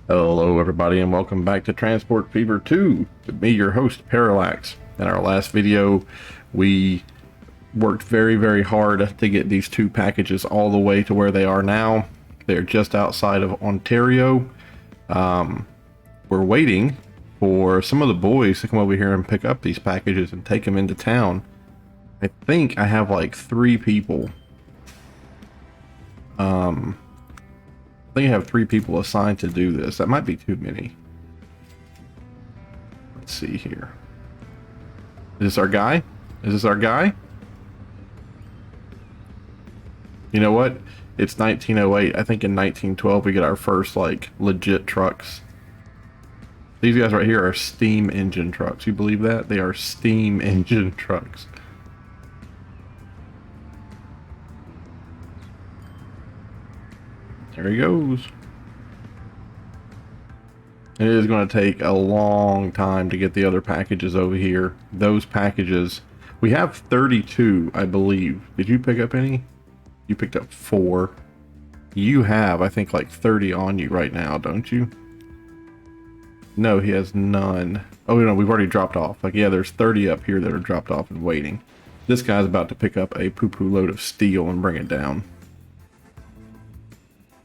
Hello, everybody, and welcome back to Transport Fever 2 with me, your host, Parallax. In our last video, we worked very hard to get these two packages all the way to where they are now. They're just outside of Ontario. We're waiting for some of the boys to come over here and pick up these packages and take them into town. I think I have like 3 people. I think I have 3 people assigned to do this. That might be too many. Let's see here. Is this our guy? Is this our guy? You know what? It's 1908. I think in 1912 we get our first like legit trucks. These guys right here are steam engine trucks. You believe that? They are steam engine trucks. There he goes. It is going to take a long time to get the other packages over here. Those packages, we have 32, I believe. Did you pick up any? You picked up 4. You have, I think, like 30 on you right now, don't you? No, he has none. Oh, no, we've already dropped off. Like, yeah, there's 30 up here that are dropped off and waiting. This guy's about to pick up a poo-poo load of steel and bring it down.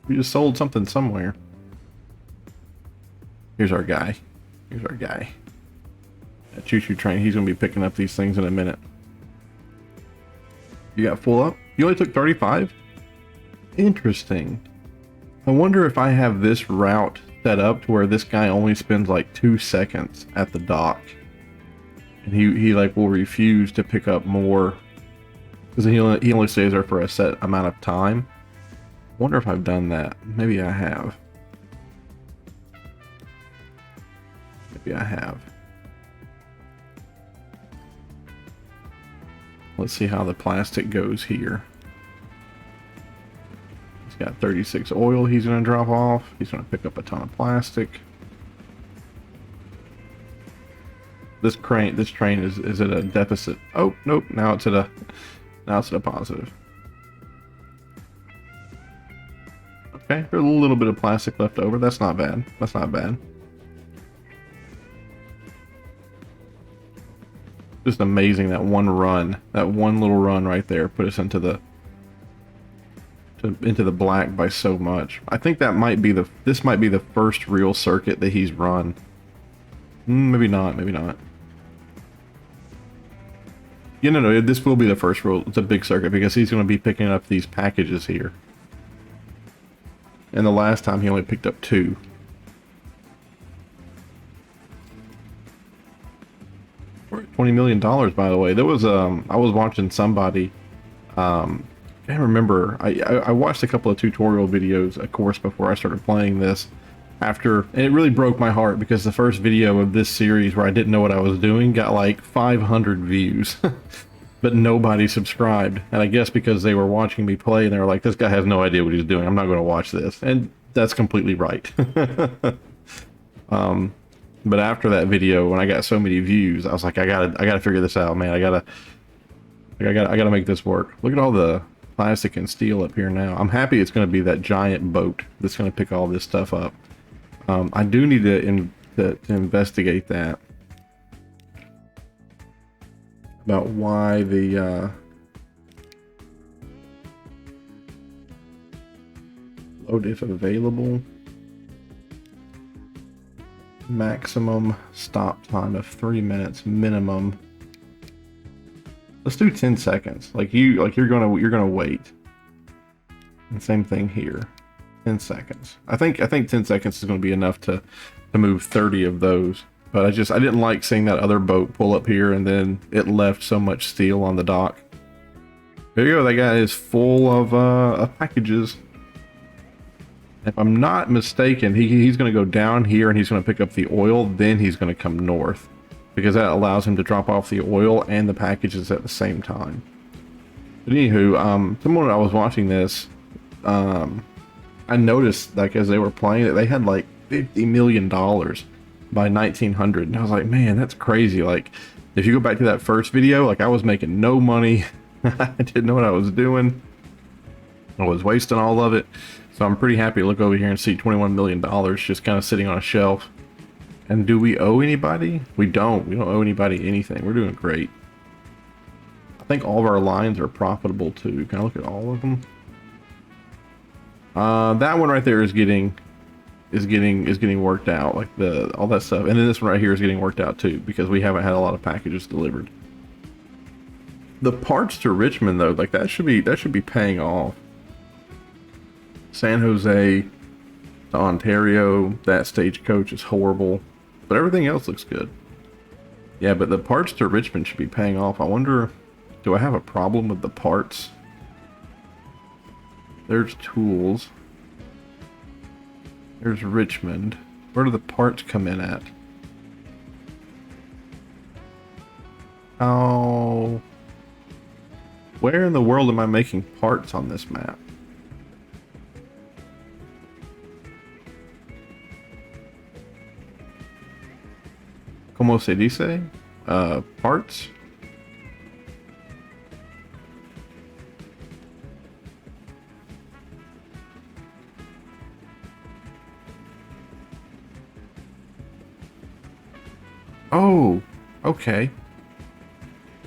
We just sold something somewhere. Here's our guy. Here's our guy. That choo-choo train, he's going to be picking up these things in a minute. You got full up? You only took 35? Interesting. I wonder if I have this route set up to where this guy only spends like 2 seconds at the dock. And he like will refuse to pick up more. Because he only stays there for a set amount of time. Wonder if I've done that. Maybe I have. Maybe I have. Let's see how the plastic goes here. He's got 36 oil he's going to drop off. He's going to pick up a ton of plastic. This train is at a deficit. Oh, nope. Now it's at a positive. Okay, there's a little bit of plastic left over. That's not bad. That's not bad. Just amazing that one run, that one little run right there put us into the black by so much. I think that might be this might be the first real circuit that he's run. Maybe not, maybe not. Yeah, no, this will be the first real, it's a big circuit because he's going to be picking up these packages here. And the last time he only picked up 2. We're at $20 million, by the way. There was I was watching somebody. I can't remember. I watched a couple of tutorial videos, of course, before I started playing this. And it really broke my heart because the first video of this series where I didn't know what I was doing got like 500 views. But nobody subscribed, and I guess because they were watching me play and they were like, this guy has no idea what he's doing, I'm not going to watch this. And that's completely right. But after that video, when I got so many views, I was like, I gotta figure this out, man. I gotta make this work. Look at all the plastic and steel up here now. I'm happy it's going to be that giant boat that's going to pick all this stuff up. I do need to investigate that. About why the load if available, maximum stop time of 3 minutes minimum. Let's do 10 seconds. You're gonna wait. And same thing here. 10 seconds. I think 10 seconds is gonna be enough to move 30 of those. But I didn't like seeing that other boat pull up here and then it left so much steel on the dock. There you go, that guy is full of packages. If I'm not mistaken, he's going to go down here and he's going to pick up the oil, then he's going to come north. Because that allows him to drop off the oil and the packages at the same time. But anywho, someone I was watching this, I noticed, like, as they were playing it, they had like $50 million by 1900, and I was like, man, that's crazy. Like, if you go back to that first video, like, I was making no money. I didn't know what I was doing. I was wasting all of it. So I'm pretty happy to look over here and see $21 million just kind of sitting on a shelf. And do we owe anybody? We don't. We don't owe anybody anything. We're doing great. I think all of our lines are profitable too. Can I look at all of them? That one right there is getting worked out, like all that stuff. And then this one right here is getting worked out too, because we haven't had a lot of packages delivered. The parts to Richmond though, like that should be paying off. San Jose to Ontario, that stagecoach is horrible, but everything else looks good. Yeah, but the parts to Richmond should be paying off. I wonder, do I have a problem with the parts? There's tools. There's Richmond. Where do the parts come in at? Oh, where in the world am I making parts on this map? Como se dice? Parts? Oh, okay.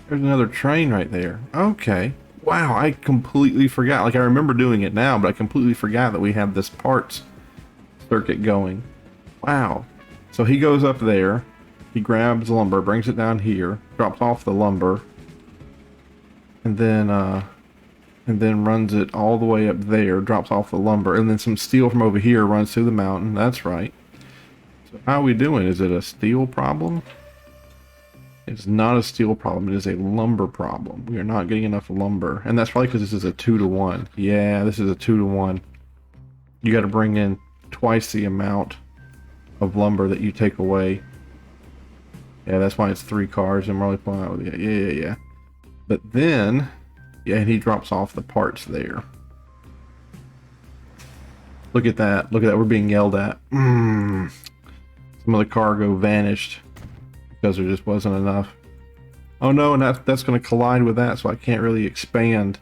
There's another train right there. Okay. Wow, I completely forgot. Like, I remember doing it now, but I completely forgot that we have this parts circuit going. Wow. So he goes up there. He grabs lumber, brings it down here, drops off the lumber, and then runs it all the way up there, drops off the lumber, and then some steel from over here runs through the mountain. That's right. So how are we doing? Is it a steel problem? It's not a steel problem. It is a lumber problem. We are not getting enough lumber, and that's probably because this is a 2-to-1. Yeah, this is a 2-to-1. You got to bring in twice the amount of lumber that you take away. Yeah, that's why it's 3 cars. I'm really pulling out with it. Yeah. But then, yeah, and he drops off the parts there. Look at that. Look at that. We're being yelled at. Some of the cargo vanished because there just wasn't enough. Oh no, and that's going to collide with that, so I can't really expand.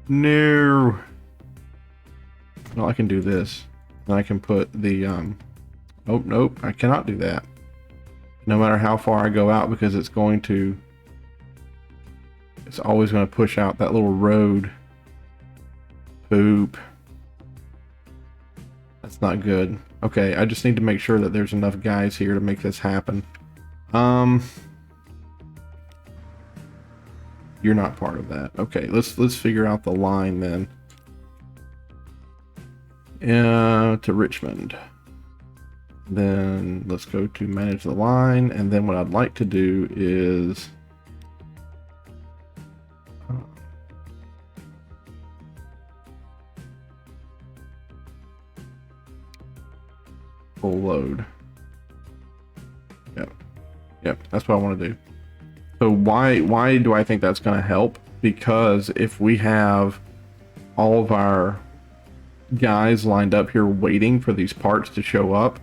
No. No, I can do this. And I can put the, oh, nope, I cannot do that. No matter how far I go out, because it's always going to push out that little road. Poop. That's not good. Okay, I just need to make sure that there's enough guys here to make this happen. You're not part of that. Okay, let's figure out the line then. To Richmond. Then let's go to manage the line, and then what I'd like to do is full load. Yep, that's what I want to do. So why do I think that's going to help? Because if we have all of our guys lined up here waiting for these parts to show up,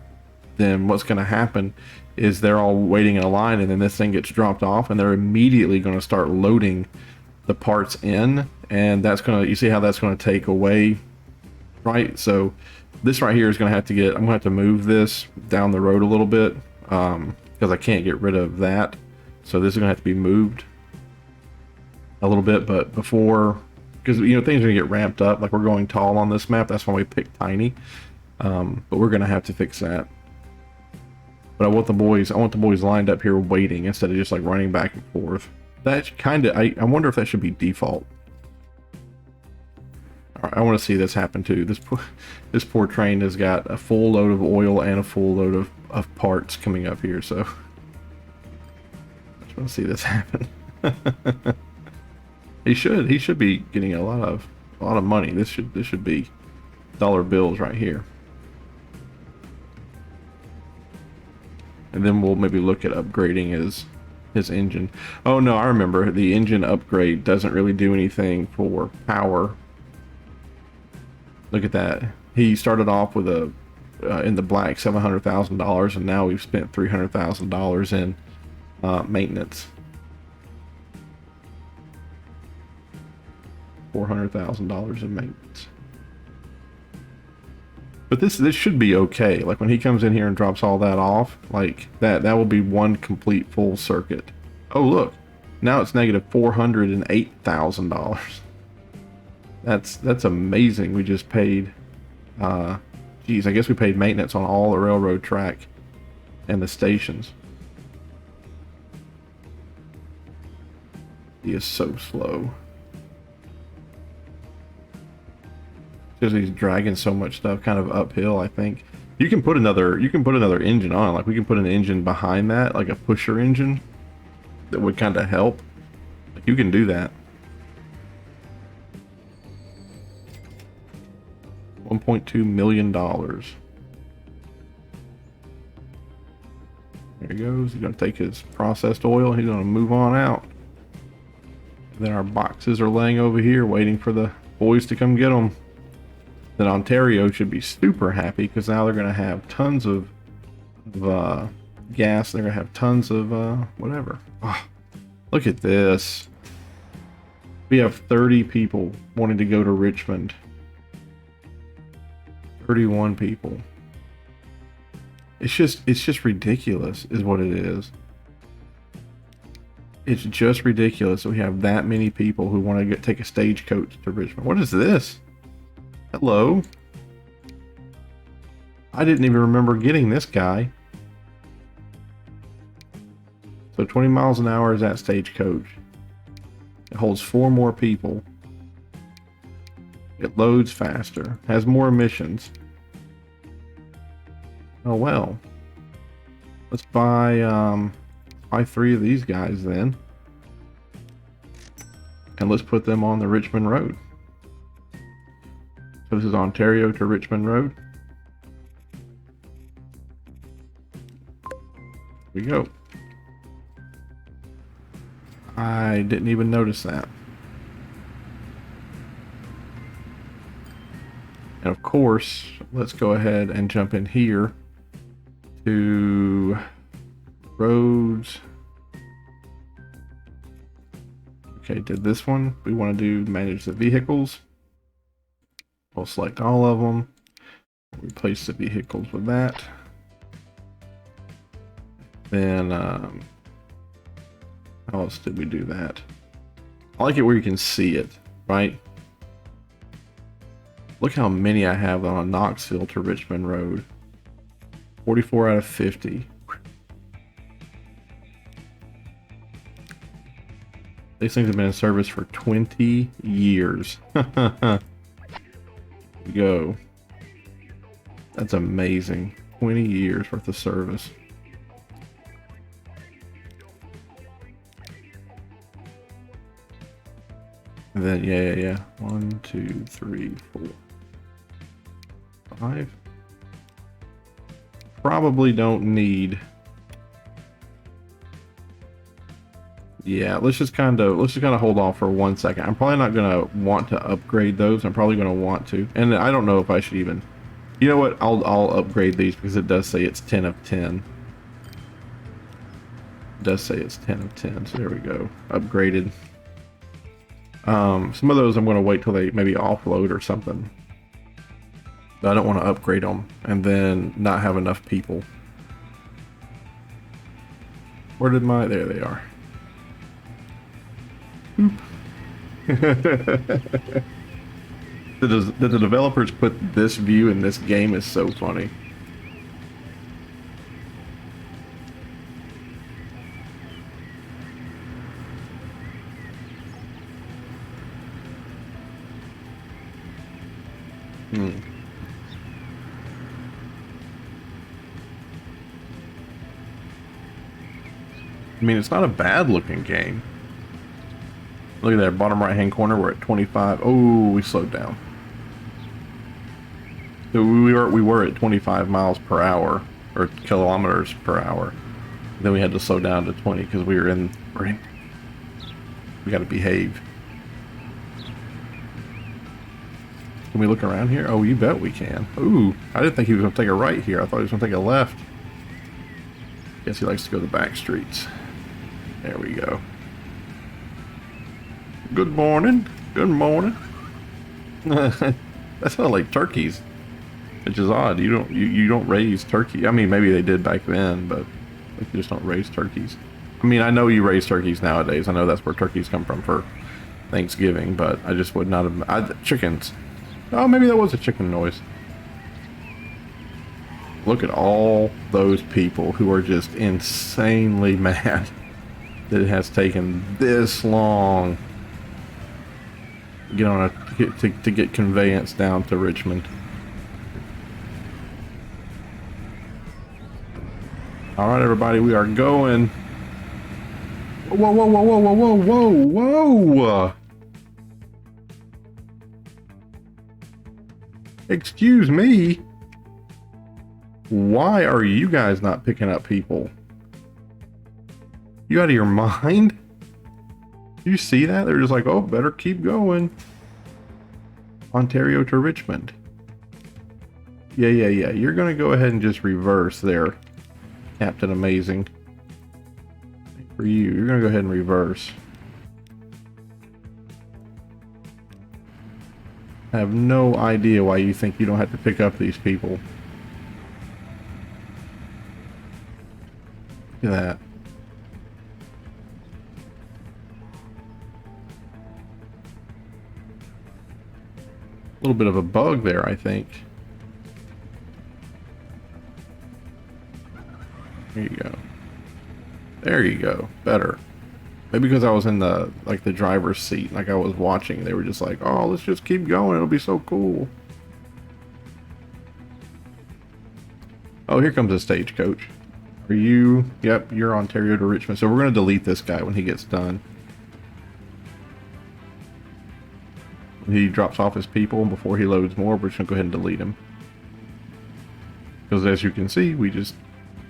then what's going to happen is they're all waiting in a line, and then this thing gets dropped off, and they're immediately going to start loading the parts in, and that's going to, you see how that's going to take away, right? So this right here is going to have to I'm going to have to move this down the road a little bit, because I can't get rid of that. So this is going to have to be moved a little bit, but before, because things are going to get ramped up, like we're going tall on this map, that's why we picked tiny, but we're going to have to fix that. But I want the boys lined up here waiting instead of just like running back and forth. That's kind of, I wonder if that should be default. All right, I want to see this happen too. This poor train has got a full load of oil and a full load of parts coming up here, so I just want to see this happen. He should be getting a lot of money. This should be dollar bills right here. And then we'll maybe look at upgrading his engine. Oh no, I remember, the engine upgrade doesn't really do anything for power. Look at that. He started off with a in the black $700,000, and now we've spent $300,000 in maintenance. $400,000 in maintenance. But this should be okay. Like when he comes in here and drops all that off, like that will be one complete full circuit. Oh look, now it's negative $408,000. That's amazing. We just paid. Geez, I guess we paid maintenance on all the railroad track and the stations. He is so slow. Because he's dragging so much stuff kind of uphill, I think. You can put another engine on. Like we can put an engine behind that, like a pusher engine that would kind of help. Like you can do that. $1.2 million. There he goes. He's gonna take his processed oil. He's gonna move on out. And then our boxes are laying over here waiting for the boys to come get them. Then Ontario should be super happy because now they're going to have tons of gas. They're going to have tons of whatever. Oh, look at this. We have 30 people wanting to go to Richmond. 31 people. It's just ridiculous is what it is. It's just ridiculous that we have that many people who want to take a stagecoach to Richmond. What is this? Hello. I didn't even remember getting this guy. So 20 miles an hour is that stagecoach. It holds 4 more people. It loads faster. Has more emissions. Oh well. Let's buy 3 of these guys then. And let's put them on the Richmond Road. So this is Ontario to Richmond Road. Here we go. I didn't even notice that. And of course, let's go ahead and jump in here to roads. Okay, did this one. We want to do manage the vehicles. We'll select all of them. Replace the vehicles with that. Then, how else did we do that? I like it where you can see it, right? Look how many I have on Knoxville to Richmond Road. 44 out of 50. These things have been in service for 20 years. Go. That's amazing. 20 years worth of service. And then yeah. 1, 2, 3, 4, 5. Probably don't need. Yeah, let's just kind of hold off for 1 second. I'm probably not gonna want to upgrade those. I'm probably gonna want to, and I don't know if I should even. You know what? I'll upgrade these because it does say it's 10 of 10. It does say it's 10 of 10. So there we go. Upgraded. Some of those I'm gonna wait till they maybe offload or something. I don't want to upgrade them and then not have enough people. Where did my? There they are. That the developers put this view in this game is so funny. I mean, it's not a bad looking game. Look at that bottom right hand corner. We're at 25. Oh, we slowed down. So we were at 25 miles per hour or kilometers per hour. Then we had to slow down to 20 because we got to behave. Can we look around here? Oh, you bet we can. Ooh, I didn't think he was going to take a right here. I thought he was going to take a left. Guess he likes to go the back streets. There we go. Good morning. Good morning. That sounded like turkeys. which is odd. You don't raise turkey. I mean, maybe they did back then, but like, you just don't raise turkeys. I mean, I know you raise turkeys nowadays. I know that's where turkeys come from for Thanksgiving, but I just would not have. Chickens. Oh, maybe that was a chicken noise. Look at all those people who are just insanely mad that it has taken this long to get on to get conveyance down to Richmond. All right, everybody, we are going. Whoa, whoa, whoa, whoa, whoa, whoa, whoa, whoa! Excuse me. Why are you guys not picking up people? You out of your mind? You see that? They're just like, oh, better keep going. Ontario to Richmond. Yeah. You're gonna go ahead and just reverse there, Captain Amazing. For you, you're gonna go ahead and reverse. I have no idea why you think you don't have to pick up these people. Look at that. A little bit of a bug there, I think. There you go. There you go. Better. Maybe because I was in the driver's seat, like I was watching, they were just like, oh, let's just keep going, it'll be so cool. Oh, here comes a stagecoach. Are you? Yep, you're Ontario to Richmond. So we're going to delete this guy when he gets done. When he drops off his people, and before he loads more, we're just going to go ahead and delete him. Because as you can see, we just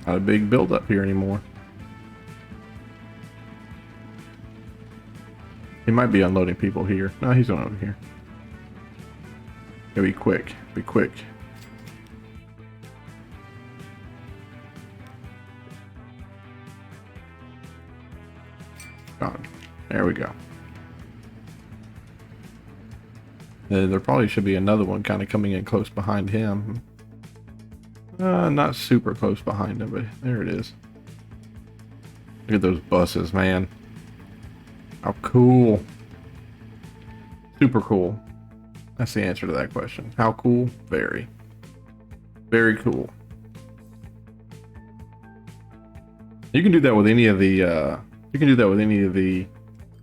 not a big build up here anymore. He might be unloading people here. No, he's going over here. Gotta be quick. Be quick. Gone. There we go. There probably should be another one kind of coming in close behind him. Not super close behind him, but there it is. Look at those buses, man. How cool. Super cool. That's the answer to that question. How cool? Very. Very cool. You can do that with any of the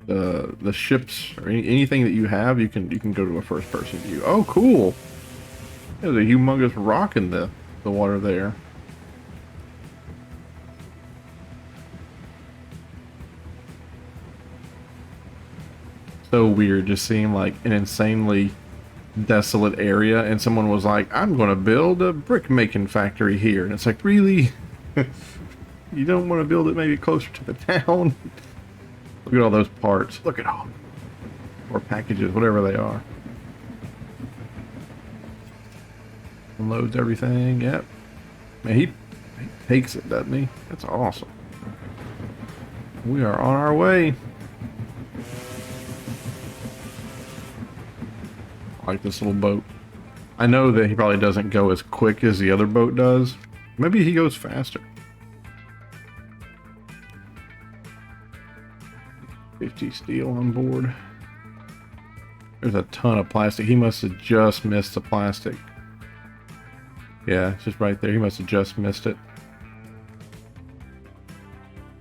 the ships or anything that you have. You can go to a first person view. Oh, cool. There's a humongous rock in the water there. So weird just seeing like an insanely desolate area and someone was like, I'm gonna build a brick making factory here, and it's like, really? You don't want to build it maybe closer to the town? Look at all those parts. Look at all, or packages, whatever they are. Unloads everything. Yep. Man, he takes it, doesn't he? That's awesome. We are on our way. I like this little boat. I know that he probably doesn't go as quick as the other boat does. Maybe he goes faster. 50 steel on board. There's a ton of plastic. He must have just missed the plastic. Yeah, it's just right there. He must have just missed it.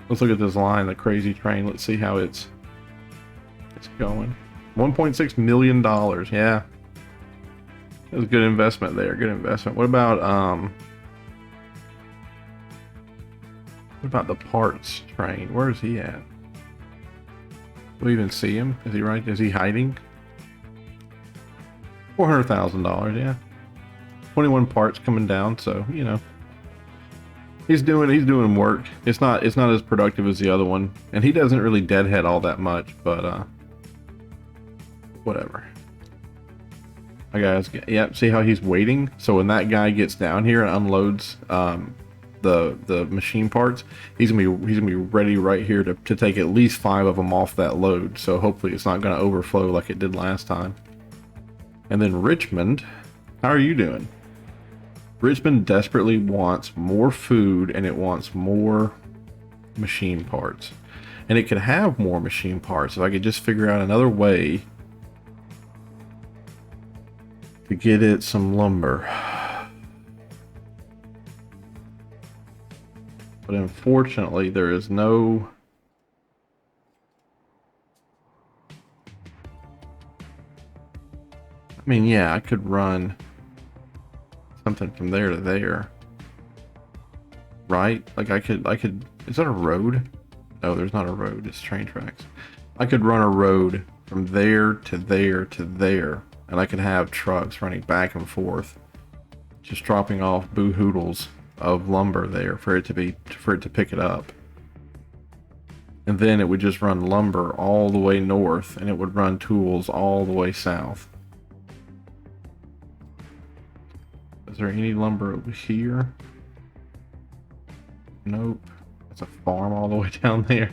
Let's look at this line, the crazy train. Let's see how it's going. $1.6 million. Yeah. That was a good investment there. Good investment. What about the parts train? Where is he at? Do we even see him? Is he right? Is he hiding? $400,000, yeah. 21 parts coming down, so you know. He's doing work. It's not as productive as the other one. And he doesn't really deadhead all that much, but whatever. My guys, yeah, see how he's waiting? So when that guy gets down here and unloads the machine parts, he's gonna be ready right here to take at least 5 of them off that load. So hopefully it's not gonna overflow like it did last time. And then Richmond, how are you doing? Richmond desperately wants more food and it wants more machine parts. And it could have more machine parts if I could just figure out another way to get it some lumber. But unfortunately, there is no... I mean, yeah, I could run something from there to there. Right? Like I could, is that a road? No, there's not a road, it's train tracks. I could run a road from there to there to there, and I could have trucks running back and forth, just dropping off boo-hoodles of lumber there for it to pick it up. And then it would just run lumber all the way north, and it would run tools all the way south. Is there any lumber over here? Nope. It's a farm all the way down there.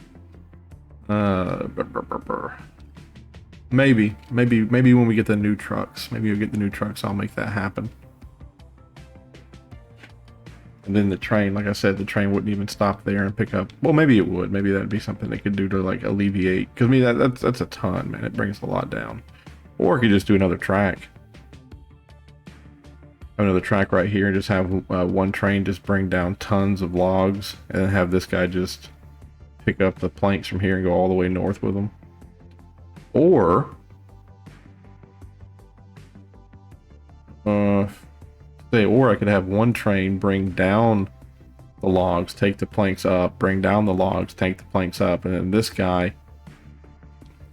Maybe when we get the new trucks. Maybe we'll get the new trucks, I'll make that happen. And then the train, like I said, the train wouldn't even stop there and pick up. Well, maybe it would. Maybe that'd be something they could do to like alleviate. Because I mean, that's a ton, man. It brings a lot down. Or I could just do another track. Have another track right here and just have one train just bring down tons of logs, and then have this guy just pick up the planks from here and go all the way north with them. Or I could have one train bring down the logs, take the planks up, bring down the logs, take the planks up, and then this guy,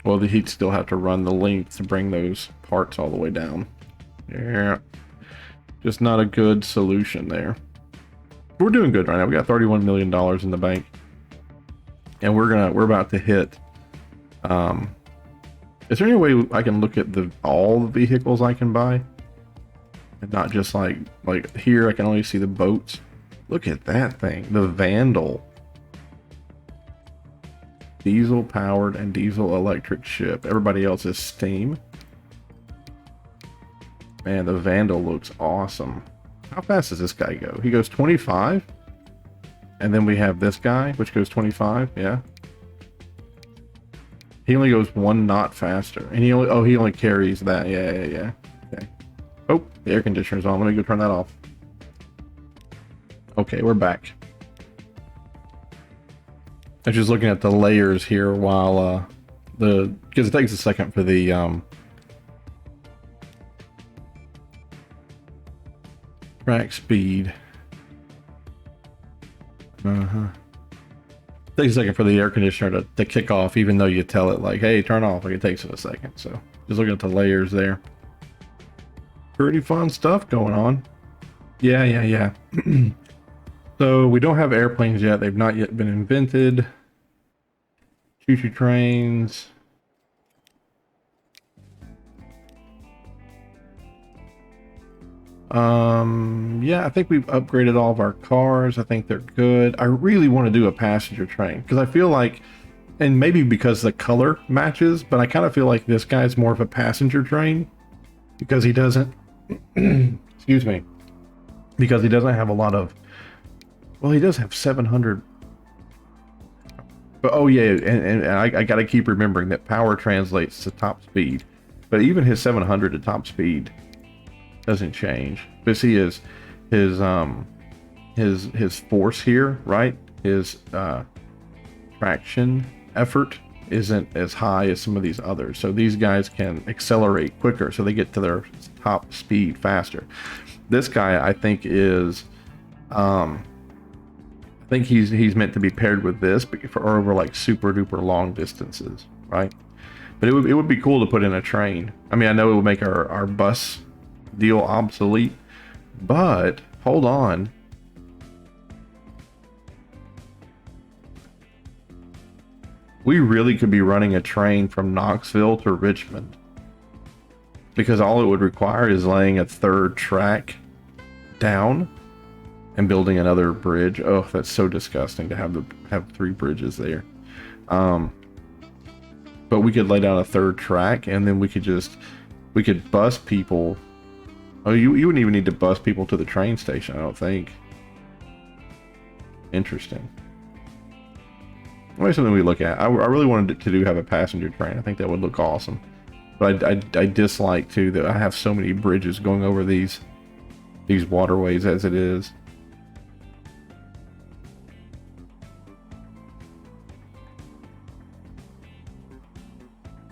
well, he'd still have to run the length to bring those parts all the way down. Yeah, just not a good solution there. We're doing good right now. We got $31 million in the bank, and we're about to hit. Is there any way I can look at all the vehicles I can buy? And not just like here, I can only see the boats. Look at that thing, the Vandal. Diesel powered and diesel electric ship. Everybody else is steam. Man, the Vandal looks awesome. How fast does this guy go? He goes 25. And then we have this guy, which goes 25, yeah. He only goes 1 knot faster. And he only carries that, yeah. Okay. Oh, the air conditioner's on. Let me go turn that off. Okay, we're back. I'm just looking at the layers here while because it takes a second for the track speed. Takes a second for the air conditioner to kick off, even though you tell it like, hey, turn off. Like, it takes it a second. So just looking at the layers there. Pretty fun stuff going on. Yeah. So we don't have airplanes yet. They've not yet been invented. Choo-choo trains. Yeah, I think we've upgraded all of our cars. I think they're good. I really want to do a passenger train because I feel like, and maybe because the color matches, but I kind of feel like this guy's more of a passenger train because he doesn't, excuse me, because he doesn't have a lot of, well, he does have 700. But oh yeah, and I got to keep remembering that power translates to top speed. But even his 700 to top speed doesn't change. But see his force here, right? His traction effort isn't as high as some of these others. So these guys can accelerate quicker, so they get to their top speed faster. This guy, I think, is I think he's meant to be paired with this, but for over like super duper long distances, right? But it would be cool to put in a train. I mean, I know it would make our bus deal obsolete, but hold on. We really could be running a train from Knoxville to Richmond, because all it would require is laying a third track down and building another bridge. Oh, that's so disgusting to have 3 bridges there. But we could lay down a third track, and then we could bus people Oh, you wouldn't even need to bus people to the train station, I don't think. Interesting. Maybe something we look at. I really wanted to have a passenger train. I think that would look awesome. But I dislike too that I have so many bridges going over these waterways as it is.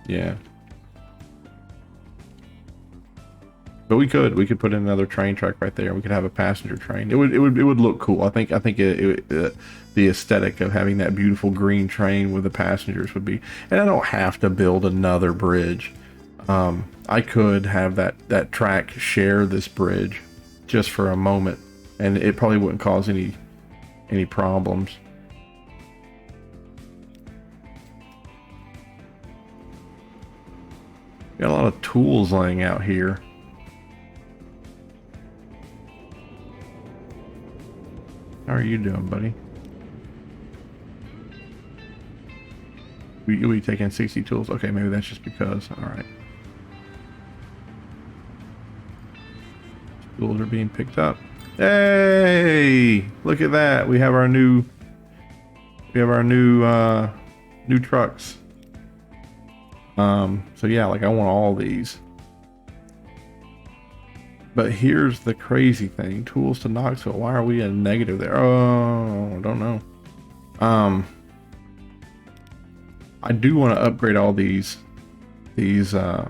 Yeah. But we could put in another train track right there. We could have a passenger train. It would look cool. I think the aesthetic of having that beautiful green train with the passengers would be. And I don't have to build another bridge. I could have that track share this bridge just for a moment, and it probably wouldn't cause any problems. Got a lot of tools laying out here. How are you doing, buddy? We taking 60 tools? Okay, maybe that's just because. All right. Tools are being picked up. Hey, look at that. We have our new new trucks. So yeah, like I want all these. But here's the crazy thing. Tools to Knoxville. Why are we in negative there? Oh, I don't know. I do want to upgrade all these. I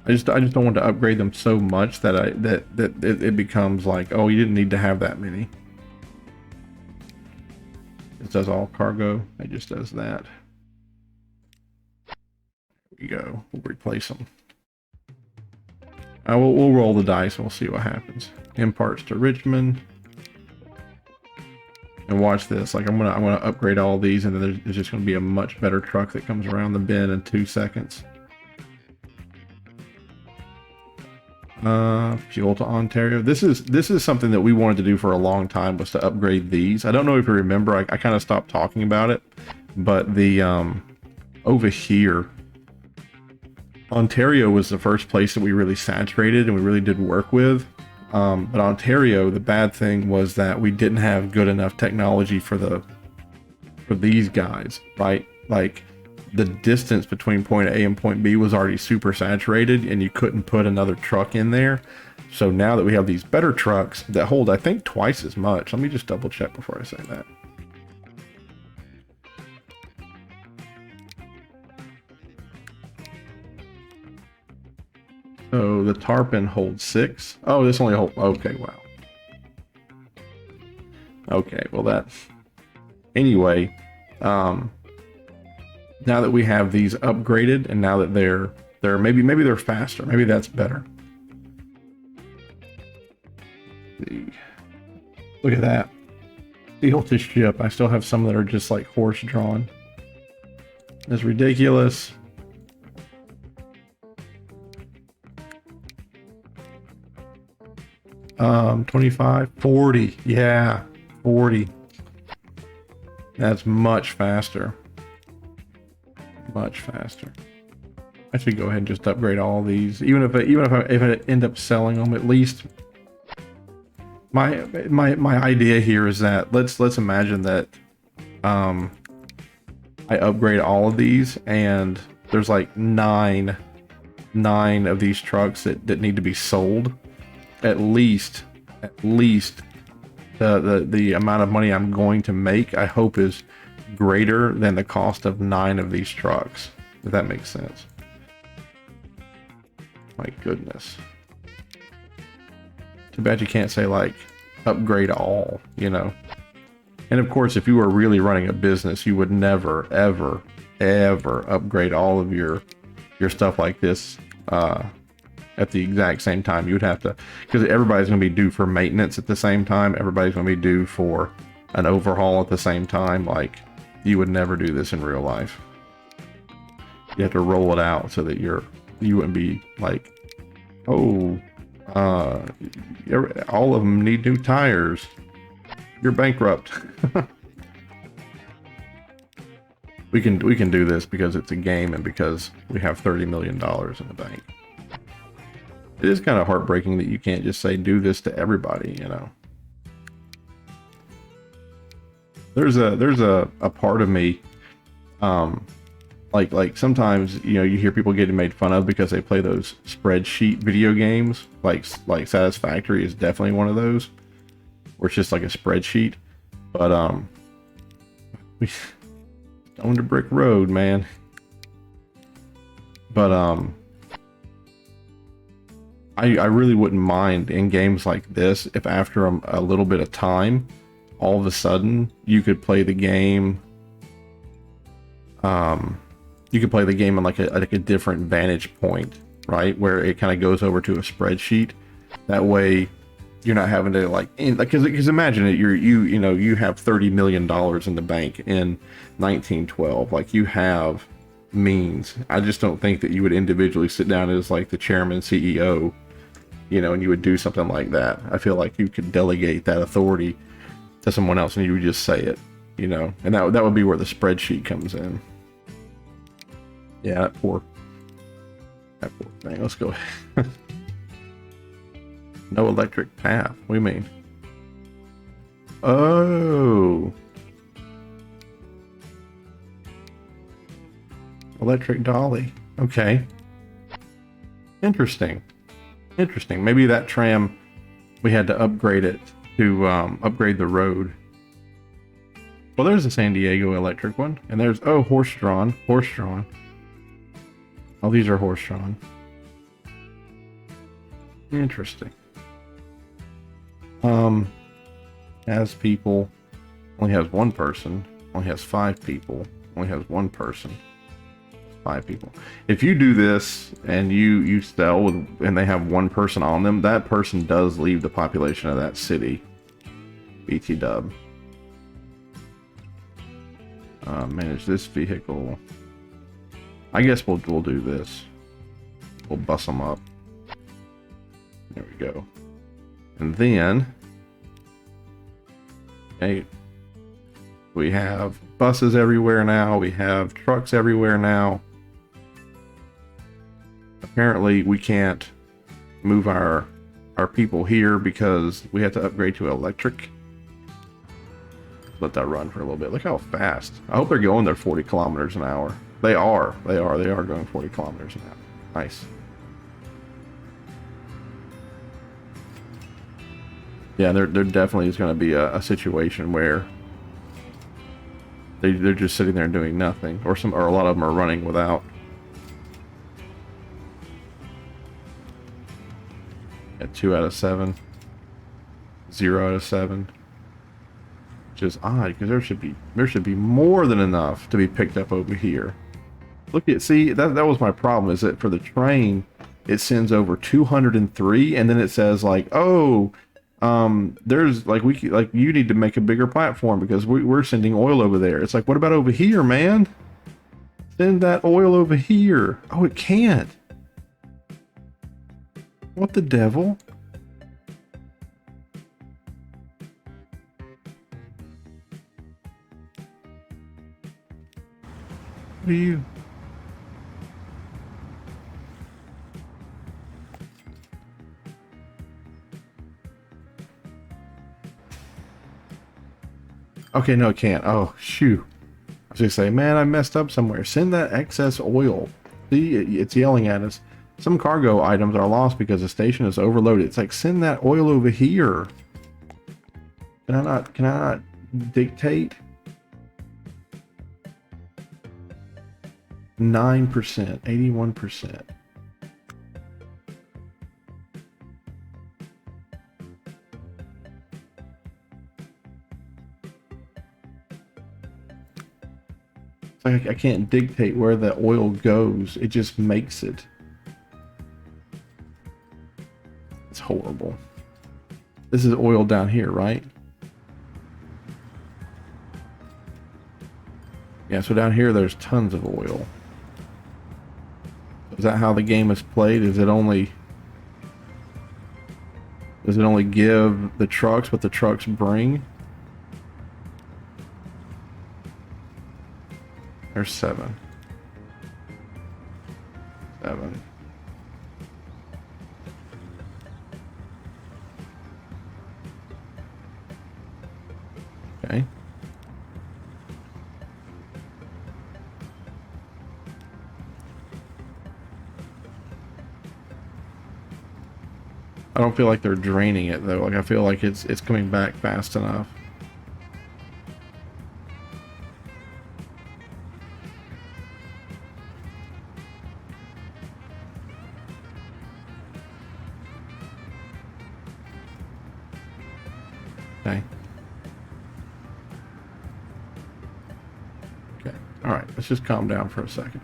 just don't want to upgrade them so much that it becomes like, oh, you didn't need to have that many. It does all cargo. It just does that. There we go. We'll replace them. We'll roll the dice and we'll see what happens. Imparts to Richmond. And watch this. Like I'm gonna upgrade all these, and then there's just gonna be a much better truck that comes around the bend in 2 seconds. Fuel to Ontario. This is something that we wanted to do for a long time, was to upgrade these. I don't know if you remember. I kind of stopped talking about it, but the over here, Ontario was the first place that we really saturated and we really did work with. But Ontario, the bad thing was that we didn't have good enough technology for these guys, right? Like the distance between point A and point B was already super saturated, and you couldn't put another truck in there. So now that we have these better trucks that hold, I think, twice as much. Let me just double check before I say that. So the Tarpon holds 6. Oh, this only holds. Okay, wow. Okay, well that's. Anyway, now that we have these upgraded, and now that they're maybe they're faster. Maybe that's better. Look at that. Steel to ship. I still have some that are just like horse drawn. It's ridiculous. Um, 25, 40. Yeah, 40. That's much faster. Much faster. I should go ahead and just upgrade all these. Even if I end up selling them, at least my idea here is that let's imagine that I upgrade all of these, and there's like nine of these trucks that need to be sold. At least the amount of money I'm going to make, I hope, is greater than the cost of 9 of these trucks, if that makes sense. My goodness. Too bad you can't say like upgrade all, you know. And of course, if you were really running a business, you would never ever upgrade all of your stuff like this at the exact same time. You would have to, because everybody's going to be due for maintenance at the same time. Everybody's going to be due for an overhaul at the same time. Like, you would never do this in real life. You have to roll it out so that you wouldn't be like, oh, all of them need new tires. You're bankrupt. We can do this because it's a game and because we have $30 million in the bank. it is kind of heartbreaking that you can't just say do this to everybody, you know. There's a part of me, like sometimes, you know, you hear people getting made fun of because they play those spreadsheet video games. Like Satisfactory is definitely one of those, where it's just like a spreadsheet. But we Stone to Brick Road, man. But I really wouldn't mind in games like this if after a little bit of time, all of a sudden you could play the game. You could play the game on like a different vantage point, right? Where it kind of goes over to a spreadsheet. That way, you're not having to because imagine it. You know you have $30 million in the bank in 1912. Like you have means. I just don't think that you would individually sit down as like the chairman, CEO, you know, and you would do something like that. I feel like you could delegate that authority to someone else and you would just say it, you know, and that would be where the spreadsheet comes in. Yeah, that poor thing. Let's go. No electric path. What do you mean? Oh. Electric dolly. Okay. Interesting. Interesting. Maybe that tram, we had to upgrade it to upgrade the road. Well, there's a San Diego electric one. And there's, oh, horse-drawn. Horse-drawn. Oh, these are horse-drawn. Interesting. Has people, only has one person, only has 5 people, only has one person, 5 people. If you do this and you sell with, and they have one person on them, that person does leave the population of that city. BT dub. Manage this vehicle. I guess we'll do this. We'll bust them up. There we go. And then, okay, we have buses everywhere now. We have trucks everywhere now. Apparently, we can't move our people here because we have to upgrade to electric. Let that run for a little bit. Look how fast. I hope they're going there 40 kilometers an hour. They are going 40 kilometers an hour. Nice. Yeah, there definitely is going to be a situation where they're just sitting there doing nothing, or a lot of them are running without. At 2 out of 7, 0 out of 7, which is odd because there should be more than enough to be picked up over here. Look at, see, that was my problem, is that for the train it sends over 203, and then it says like, oh, there's like you need to make a bigger platform because we're sending oil over there. It's like, what about over here, man? Send that oil over here. Oh, it can't. What the devil? What are you? Okay, no, it can't. Oh, shoot. I was gonna say, man, I messed up somewhere. Send that excess oil. See, it's yelling at us. Some cargo items are lost because the station is overloaded. It's like, send that oil over here. Can I not dictate? 9%, 81%. It's like I can't dictate where the oil goes. It just makes it. It's horrible. This is oil down here, right? Yeah, so down here there's tons of oil. Is that how the game is played? Does it only give the trucks what the trucks bring? There's 7. 7. Okay. I don't feel like they're draining it though. Like I feel like it's coming back fast enough. Okay. Okay. All right. Let's just calm down for a second.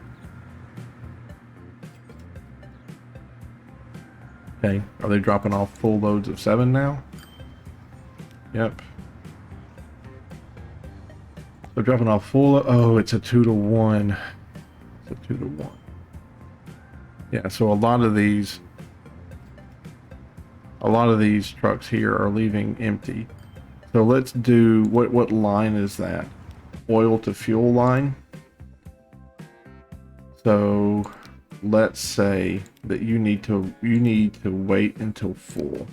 Okay. Are they dropping off full loads of 7 now? Yep. They're dropping off full. Oh, it's a 2-to-1. It's a 2-to-1. Yeah. So a lot of these trucks here are leaving empty. So let's do what line is that? Oil to fuel line. So let's say that you need to wait until full.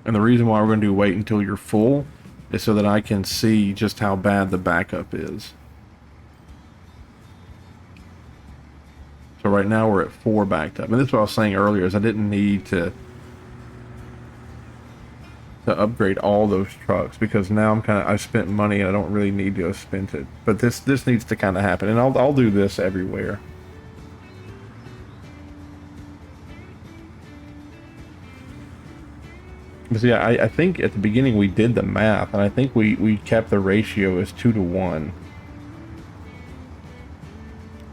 And the reason why we're going to do wait until you're full is so that I can see just how bad the backup is. So right now we're at 4 backed up. And this is what I was saying earlier is I didn't need to upgrade all those trucks because now I spent money and I don't really need to have spent it. But this needs to kind of happen, and I'll do this everywhere. But yeah, I think at the beginning we did the math, and I think we kept the ratio as 2-to-1.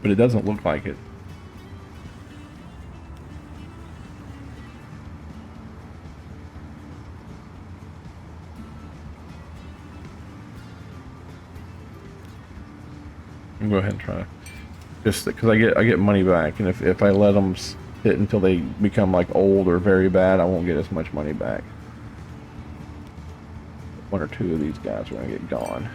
But it doesn't look like it. Go ahead and try, just because I get money back, and if I let them sit until they become like old or very bad, I won't get as much money back. 1 or 2 of these guys are gonna get gone.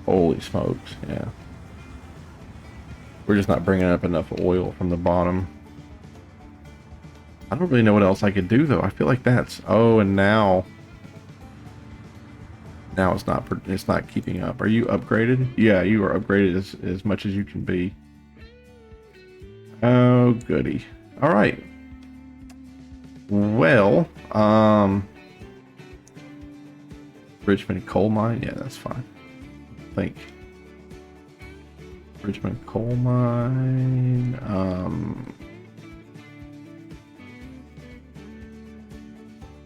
Holy smokes, yeah. We're just not bringing up enough oil from the bottom. I don't really know what else I could do though. I feel like that's... Oh, and now it's not keeping up. Are you upgraded? Yeah, you are upgraded as much as you can be. Oh, goody. All right. Well, Richmond coal mine. Yeah, that's fine. I think Richmond coal mine.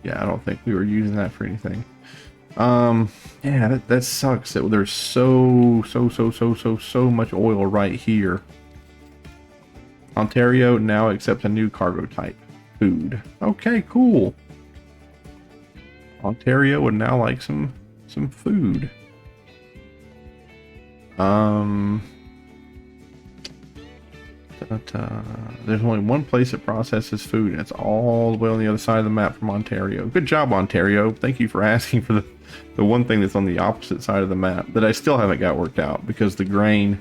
Yeah, I don't think we were using that for anything. Yeah, that sucks that there's so much oil right here. Ontario now accepts a new cargo type, food. Okay, cool. Ontario would now like some food. There's only one place that processes food, and it's all the way on the other side of the map from Ontario. Good job, Ontario. Thank you for asking for the one thing that's on the opposite side of the map that I still haven't got worked out, because the grain...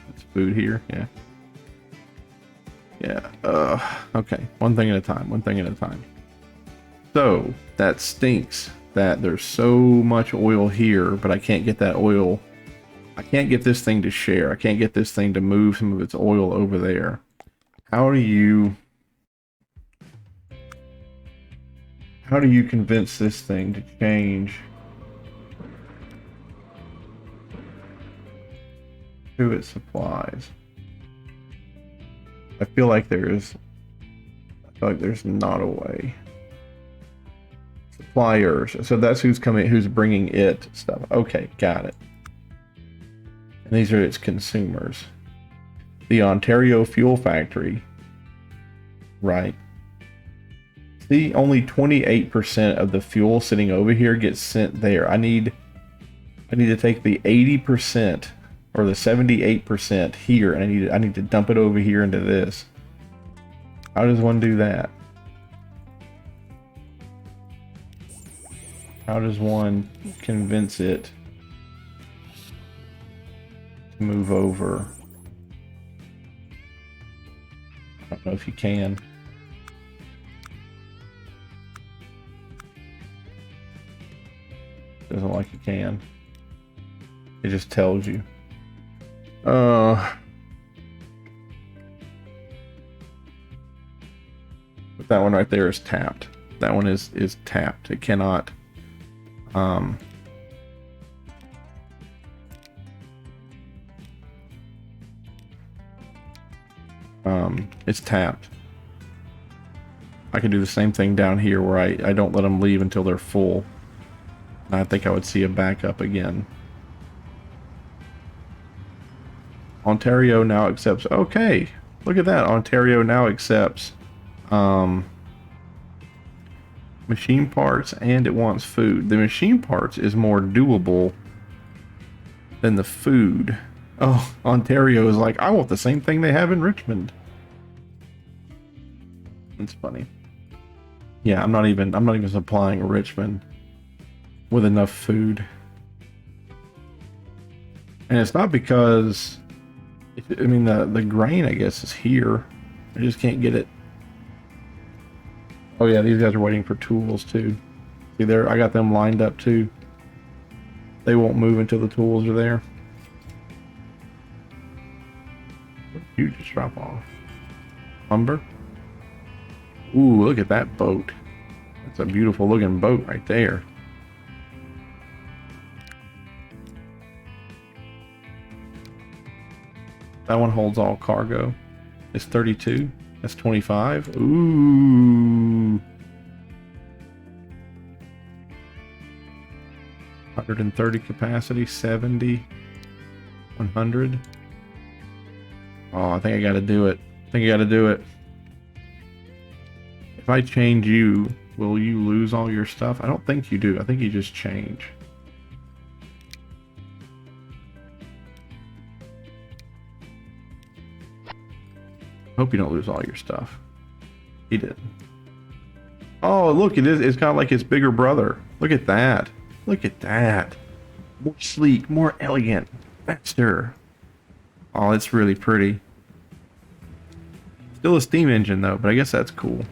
It's food here, yeah. Yeah, okay. One thing at a time. So, that stinks that there's so much oil here, but I can't get that oil... I can't get this thing to share. I can't get this thing to move some of its oil over there. How do you convince this thing to change to its supplies? I feel like there's not a way. Suppliers. So that's who's bringing it stuff. Okay, got it. And these are its consumers. The Ontario Fuel Factory. Right. See, only 28% of the fuel sitting over here gets sent there. I need to take the 80%, or the 78% here, and I need to dump it over here into this. How does one do that? How does one convince it to move over? I don't know if you can. Doesn't like you can. It just tells you. But that one right there is tapped. That one is tapped. It cannot. It's tapped. I can do the same thing down here where I don't let them leave until they're full. And I think I would see a backup again. Ontario now accepts. Okay, look at that. Ontario now accepts machine parts, and it wants food. The machine parts is more doable than the food. Oh, Ontario is like, I want the same thing they have in Richmond. It's funny. Yeah, I'm not even supplying Richmond with enough food. And it's not because, I mean, the grain, I guess, is here. I just can't get it. Oh yeah, these guys are waiting for tools too. See there, I got them lined up too. They won't move until the tools are there. What did you just drop off? Lumber? Ooh, look at that boat. That's a beautiful looking boat right there. That one holds all cargo. It's 32. That's 25. Ooh. 130 capacity, 70, 100. Oh, I think I gotta do it. I think I gotta do it. If I change you, will you lose all your stuff? I don't think you do. I think you just change. Hope you don't lose all your stuff. He did. Oh, look, it is. It's kind of like his bigger brother. Look at that. Look at that. More sleek, more elegant, faster. Oh, it's really pretty. Still a steam engine though, but I guess that's cool.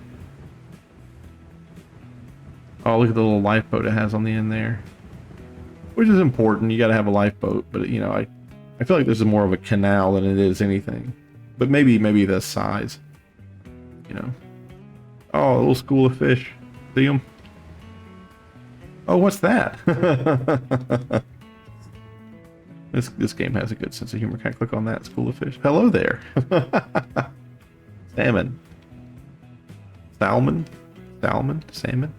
Oh, look at the little lifeboat it has on the end there. Which is important. You got to have a lifeboat, but you know, I feel like this is more of a canal than it is anything. But maybe the size. You know. Oh, a little school of fish. See them? Oh, what's that? This game has a good sense of humor. Can I click on that school of fish? Hello there. Salmon. Salmon? Salmon? Salmon?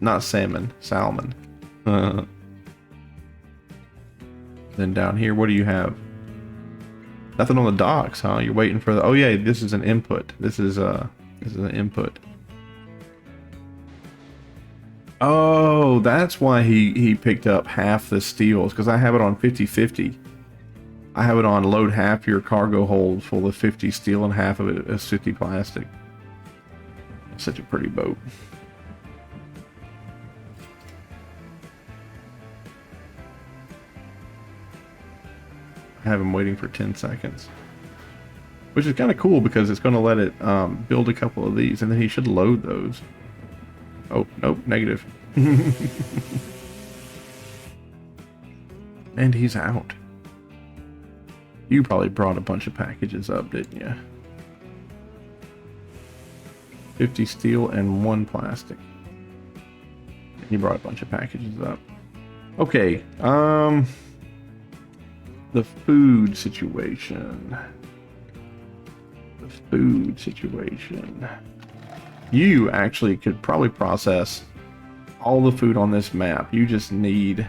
Not salmon. Salmon. Then down here, what do you have? Nothing on the docks, huh? You're waiting for the... Oh yeah, this is an input. This is an input. Oh, that's why he picked up half the steels, because I have it on 50-50. I have it on load half your cargo hold full of 50 steel and half of it is 50 plastic. It's such a pretty boat. I have him waiting for 10 seconds. Which is kind of cool because it's going to let it build a couple of these and then he should load those. Oh, nope, negative. And he's out. You probably brought a bunch of packages up, didn't you? 50 steel and 1 plastic. He brought a bunch of packages up. Okay, the food situation. The food situation. You actually could probably process all the food on this map. You just need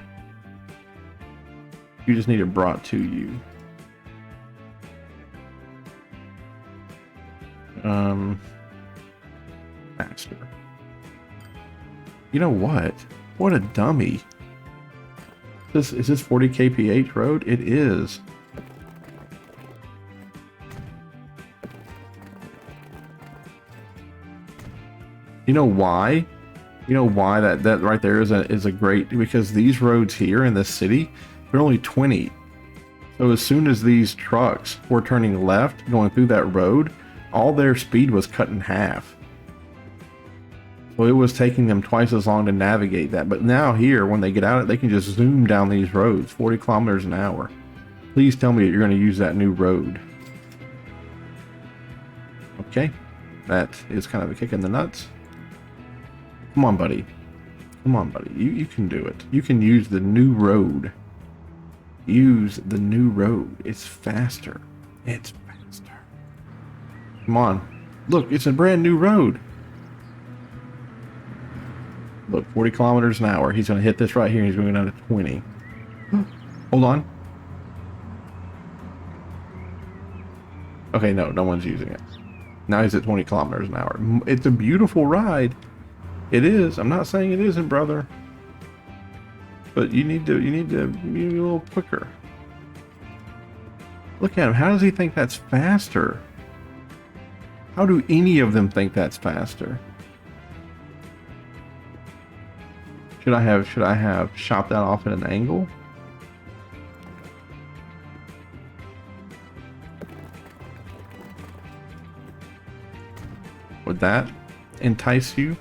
it brought to you. Master. You know what? What a dummy. Is this 40 kph road? It is. You know why? You know why that right there is a great, because these roads here in the city, they're only 20. So as soon as these trucks were turning left going through that road, all their speed was cut in half. So it was taking them twice as long to navigate that. But now here, when they get out, they can just zoom down these roads 40 kilometers an hour. Please tell me that you're going to use that new road. Okay, that is kind of a kick in the nuts. Come on, buddy. Come on, buddy. You can do it. You can use the new road. Use the new road. It's faster. It's faster. Come on. Look, it's a brand new road. Look, 40 kilometers an hour. He's going to hit this right here. And he's going down to 20. Hold on. Okay, no one's using it. Now he's at 20 kilometers an hour. It's a beautiful ride. It is. I'm not saying it isn't, brother. But you need to be a little quicker. Look at him. How does he think that's faster? How do any of them think that's faster? Should I have chopped that off at an angle? Would that entice you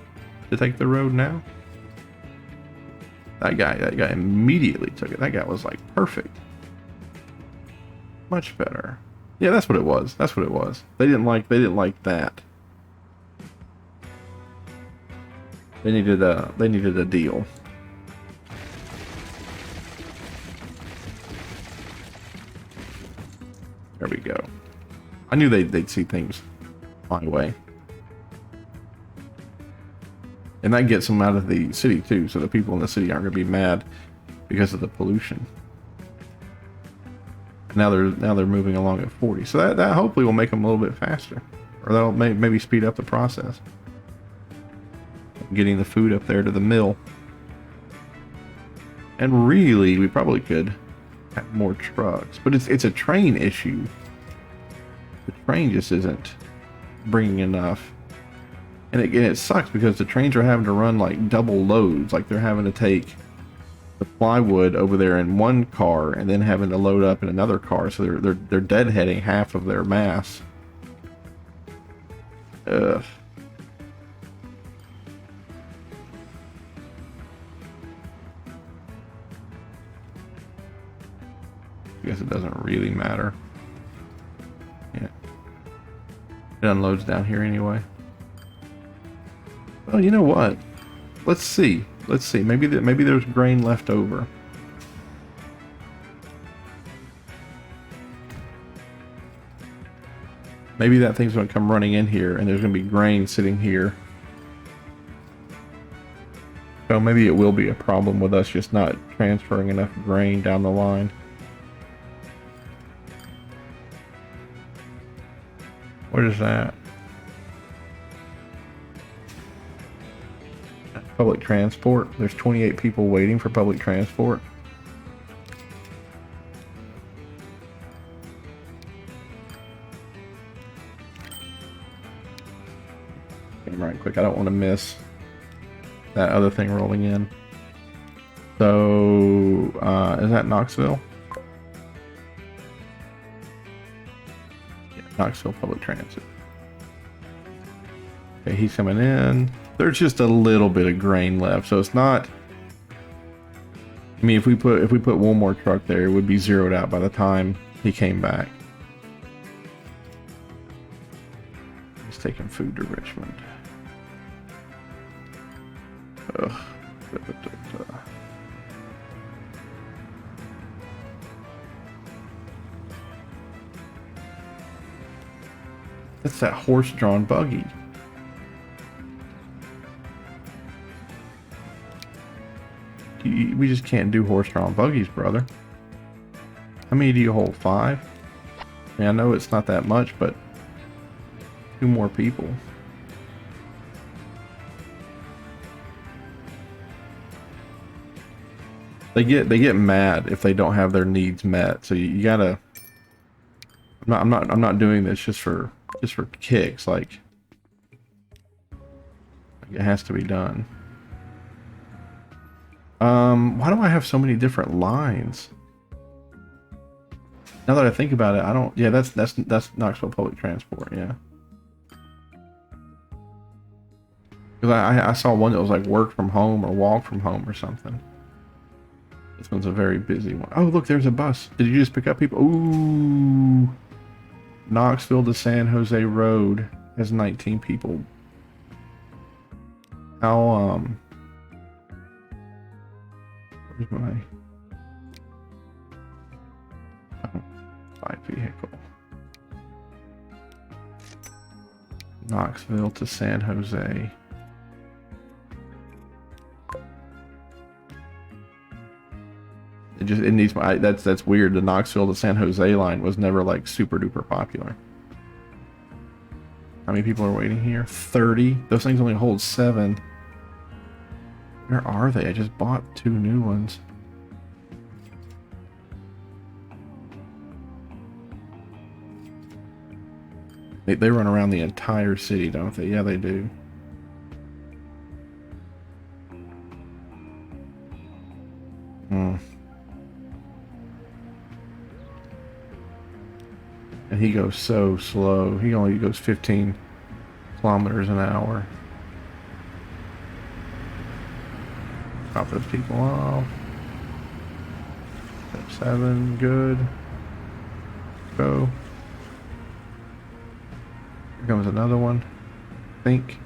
to take the road now? That guy immediately took it. That guy was like perfect. Much better. Yeah, that's what it was. That's what it was. They didn't like that. They needed a deal. There we go. I knew they'd see things my way. And that gets them out of the city too, so the people in the city aren't going to be mad because of the pollution. Now they're moving along at 40, so that hopefully will make them a little bit faster, or that'll maybe speed up the process. Getting the food up there to the mill. And really, we probably could have more trucks, but it's a train issue. The train just isn't bringing enough. And it sucks because the trains are having to run like double loads. Like they're having to take the plywood over there in one car and then having to load up in another car. So they're deadheading half of their mass. Ugh. I guess it doesn't really matter. Yeah. It unloads down here anyway. Well, you know what? Let's see. Let's see. Maybe there's grain left over. Maybe that thing's going to come running in here, and there's going to be grain sitting here. So maybe it will be a problem with us just not transferring enough grain down the line. What is that? Public transport. There's 28 people waiting for public transport. Right quick, I don't want to miss that other thing rolling in. So, is that Knoxville? Yeah, Knoxville Public Transit. Okay, he's coming in. There's just a little bit of grain left, so it's not. I mean, if we put one more truck there, it would be zeroed out by the time he came back. He's taking food to Richmond. Ugh. That's that horse-drawn buggy. We just can't do horse-drawn buggies, brother. How many do you hold? 5? I mean, I know it's not that much, but 2 more people. They get mad if they don't have their needs met. So you gotta. I'm not doing this just for kicks. Like it has to be done. Why do I have so many different lines? Now that I think about it, I don't. Yeah, that's Knoxville Public Transport. Yeah. Because I saw one that was like work from home or walk from home or something. This one's a very busy one. Oh, look, there's a bus. Did you just pick up people? Ooh. Knoxville to San Jose Road has 19 people. How, where's my... Oh, buy vehicle. Knoxville to San Jose. It needs my, that's weird. The Knoxville to San Jose line was never like super duper popular. How many people are waiting here? 30. Those things only hold 7. Where are they? I just bought 2 new ones. They run around the entire city, don't they? Yeah, they do. Hmm. And he goes so slow. He only goes 15 kilometers an hour. Drop those people off. 7, good. Go. Here comes another one. I think.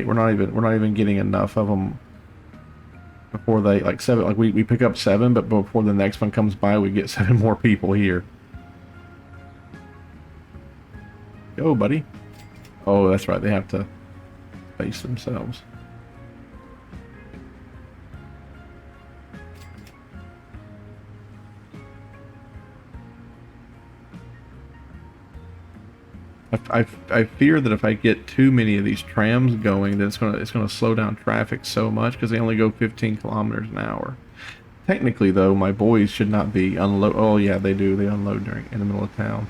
We're not even getting enough of them before they like 7. Like we pick up 7, but before the next one comes by, we get 7 more people here. Go, buddy. Oh, that's right. They have to face themselves. I fear that if I get too many of these trams going, that it's gonna slow down traffic so much because they only go 15 kilometers an hour. Technically, though, my boys should not be unload. Oh yeah, they do. They unload in the middle of town.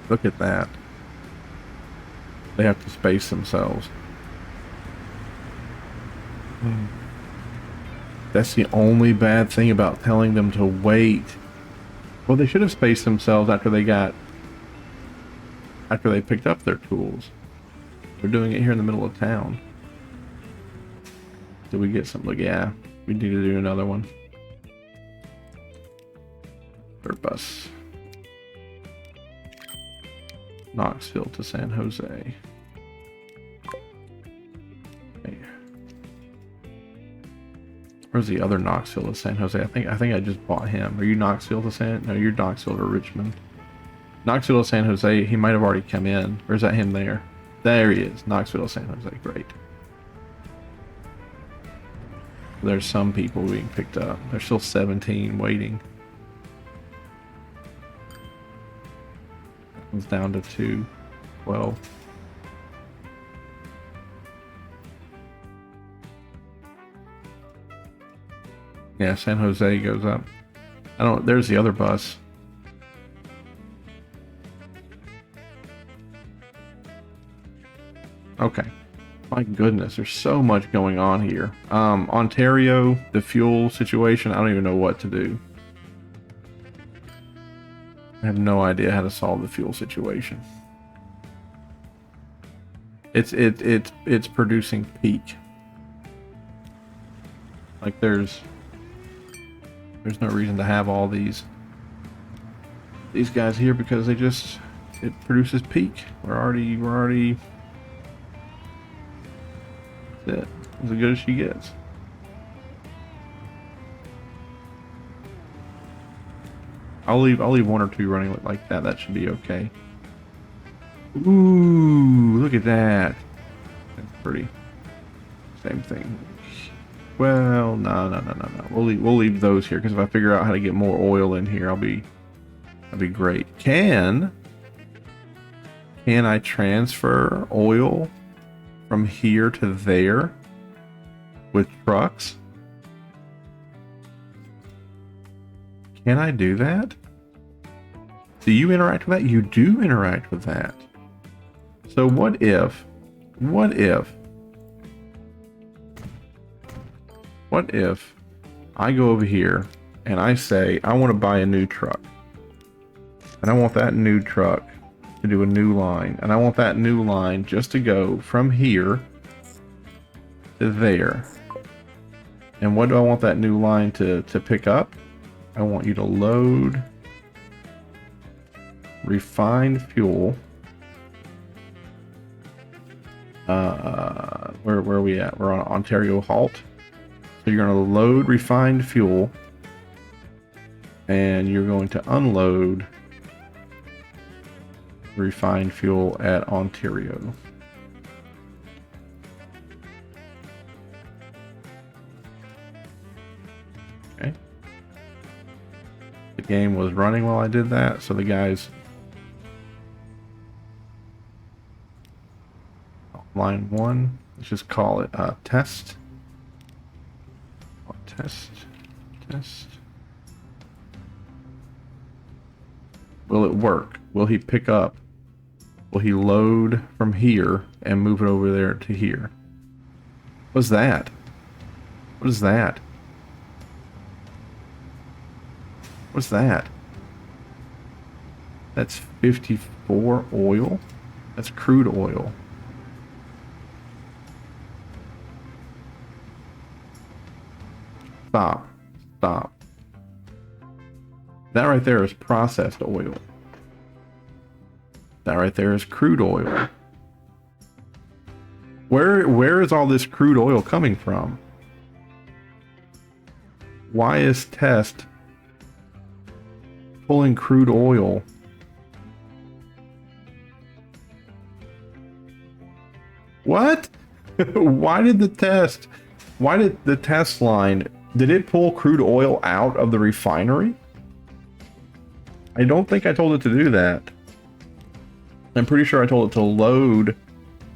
Look at that. They have to space themselves. That's the only bad thing about telling them to wait. Well, they should have spaced themselves after they picked up their tools. They're doing it here in the middle of town. Did we get something? Like, yeah, we need to do another one. Third bus. Knoxville to San Jose. Okay. Where's the other Knoxville to San Jose? I think I just bought him. Are you Knoxville to San? No, you're Knoxville to Richmond. Knoxville to San Jose. He might have already come in. Or is that him there? There he is. Knoxville to San Jose. Great. There's some people being picked up. There's still 17 waiting. It's down to 2. 12. Yeah, San Jose goes up. I don't. There's the other bus. Okay. My goodness, there's so much going on here. Ontario, the fuel situation, I don't even know what to do. I have no idea how to solve the fuel situation. It's producing peak. Like there's no reason to have all these guys here because it produces peak. We're already that's it. As good as she gets. I'll leave 1 or 2 running like that. That should be okay. Ooh, look at that. That's pretty. Same thing. Well, no. We'll leave those here because if I figure out how to get more oil in here, that'll be great. Can I transfer oil from here to there with trucks? Can I do that? Do you interact with that? You do interact with that. So what if I go over here and I say, I want to buy a new truck. And I want that new truck to do a new line. And I want that new line just to go from here to there. And what do I want that new line to pick up? I want you to load refined fuel. Where are we at? We're on Ontario Halt. So you're going to load refined fuel. And you're going to unload refined fuel at Ontario. Okay. The game was running while I did that, so the guys line 1, let's just call it test. Test. Will it work? Will he pick up? Will he load from here and move it over there to here? What's that? What is that? What's that? That's 54 oil? That's crude oil. Stop. That right there is processed oil. That right there is crude oil. Where is all this crude oil coming from? Why is Test pulling crude oil? What? Why did the test line, did it pull crude oil out of the refinery? I don't think I told it to do that. I'm pretty sure I told it to load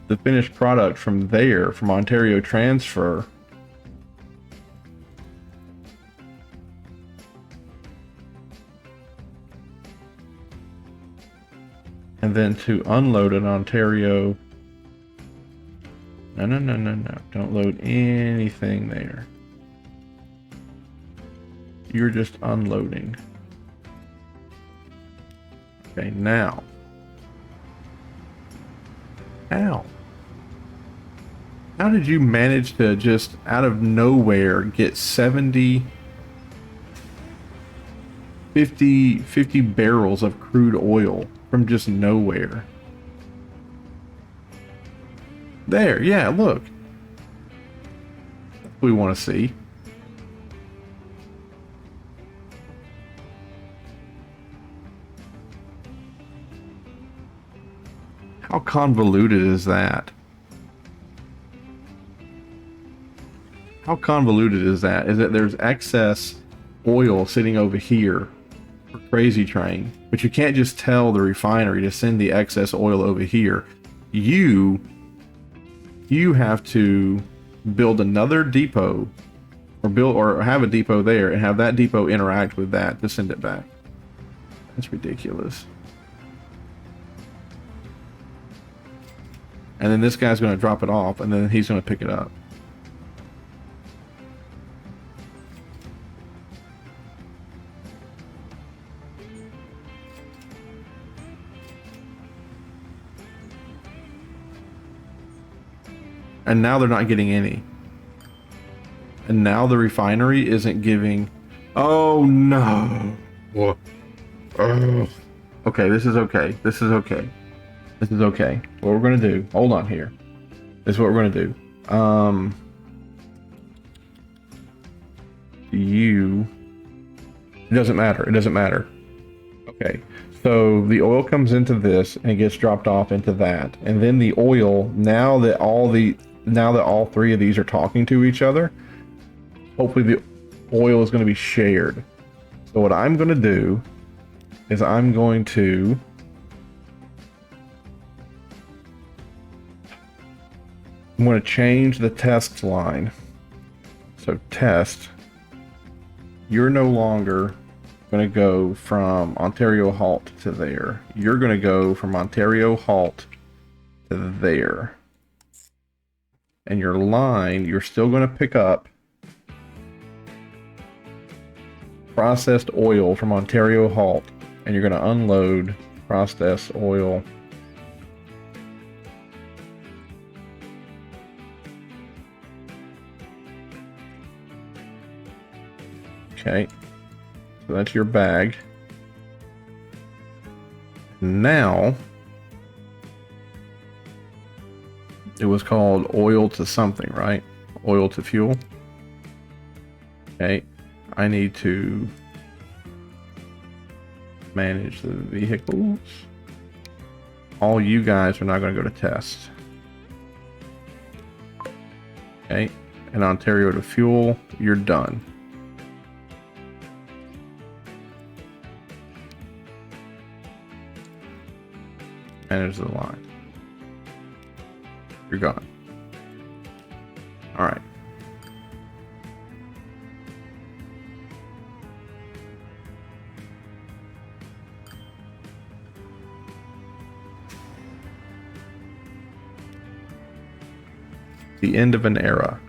the finished product from there, from Ontario Transfer. And then to unload it Ontario. No. Don't load anything there. You're just unloading. Okay, now. How did you manage to just out of nowhere get 50 barrels of crude oil from just nowhere? There, yeah, look. That's what we want to see. How convoluted is that? How convoluted is that? Is that there's excess oil sitting over here for Crazy Train, but you can't just tell the refinery to send the excess oil over here. You have to build another depot, or have a depot there and have that depot interact with that to send it back. That's ridiculous. And then this guy's going to drop it off, and then he's going to pick it up. And now they're not getting any. And now the refinery isn't giving... Oh, no. What? Oh. Okay, this is okay. This is okay. This is okay. What we're going to do... Hold on here. This is what we're going to do. It doesn't matter. It doesn't matter. Okay. So the oil comes into this and gets dropped off into that. And then the oil, now that all three of these are talking to each other, hopefully the oil is going to be shared. So what I'm going to do is I'm going to change the test line. So test, you're no longer going to go from Ontario Halt to there. You're going to go from Ontario Halt to there. And your line, you're still going to pick up processed oil from Ontario Halt, and you're going to unload processed oil okay, so that's your bag. Now it was called oil to something, right? Oil to fuel. Okay, I need to manage the vehicles. All you guys are not going to go to test. Okay, and Ontario to fuel, you're done. Manage the line. You're gone. All right. The end of an era.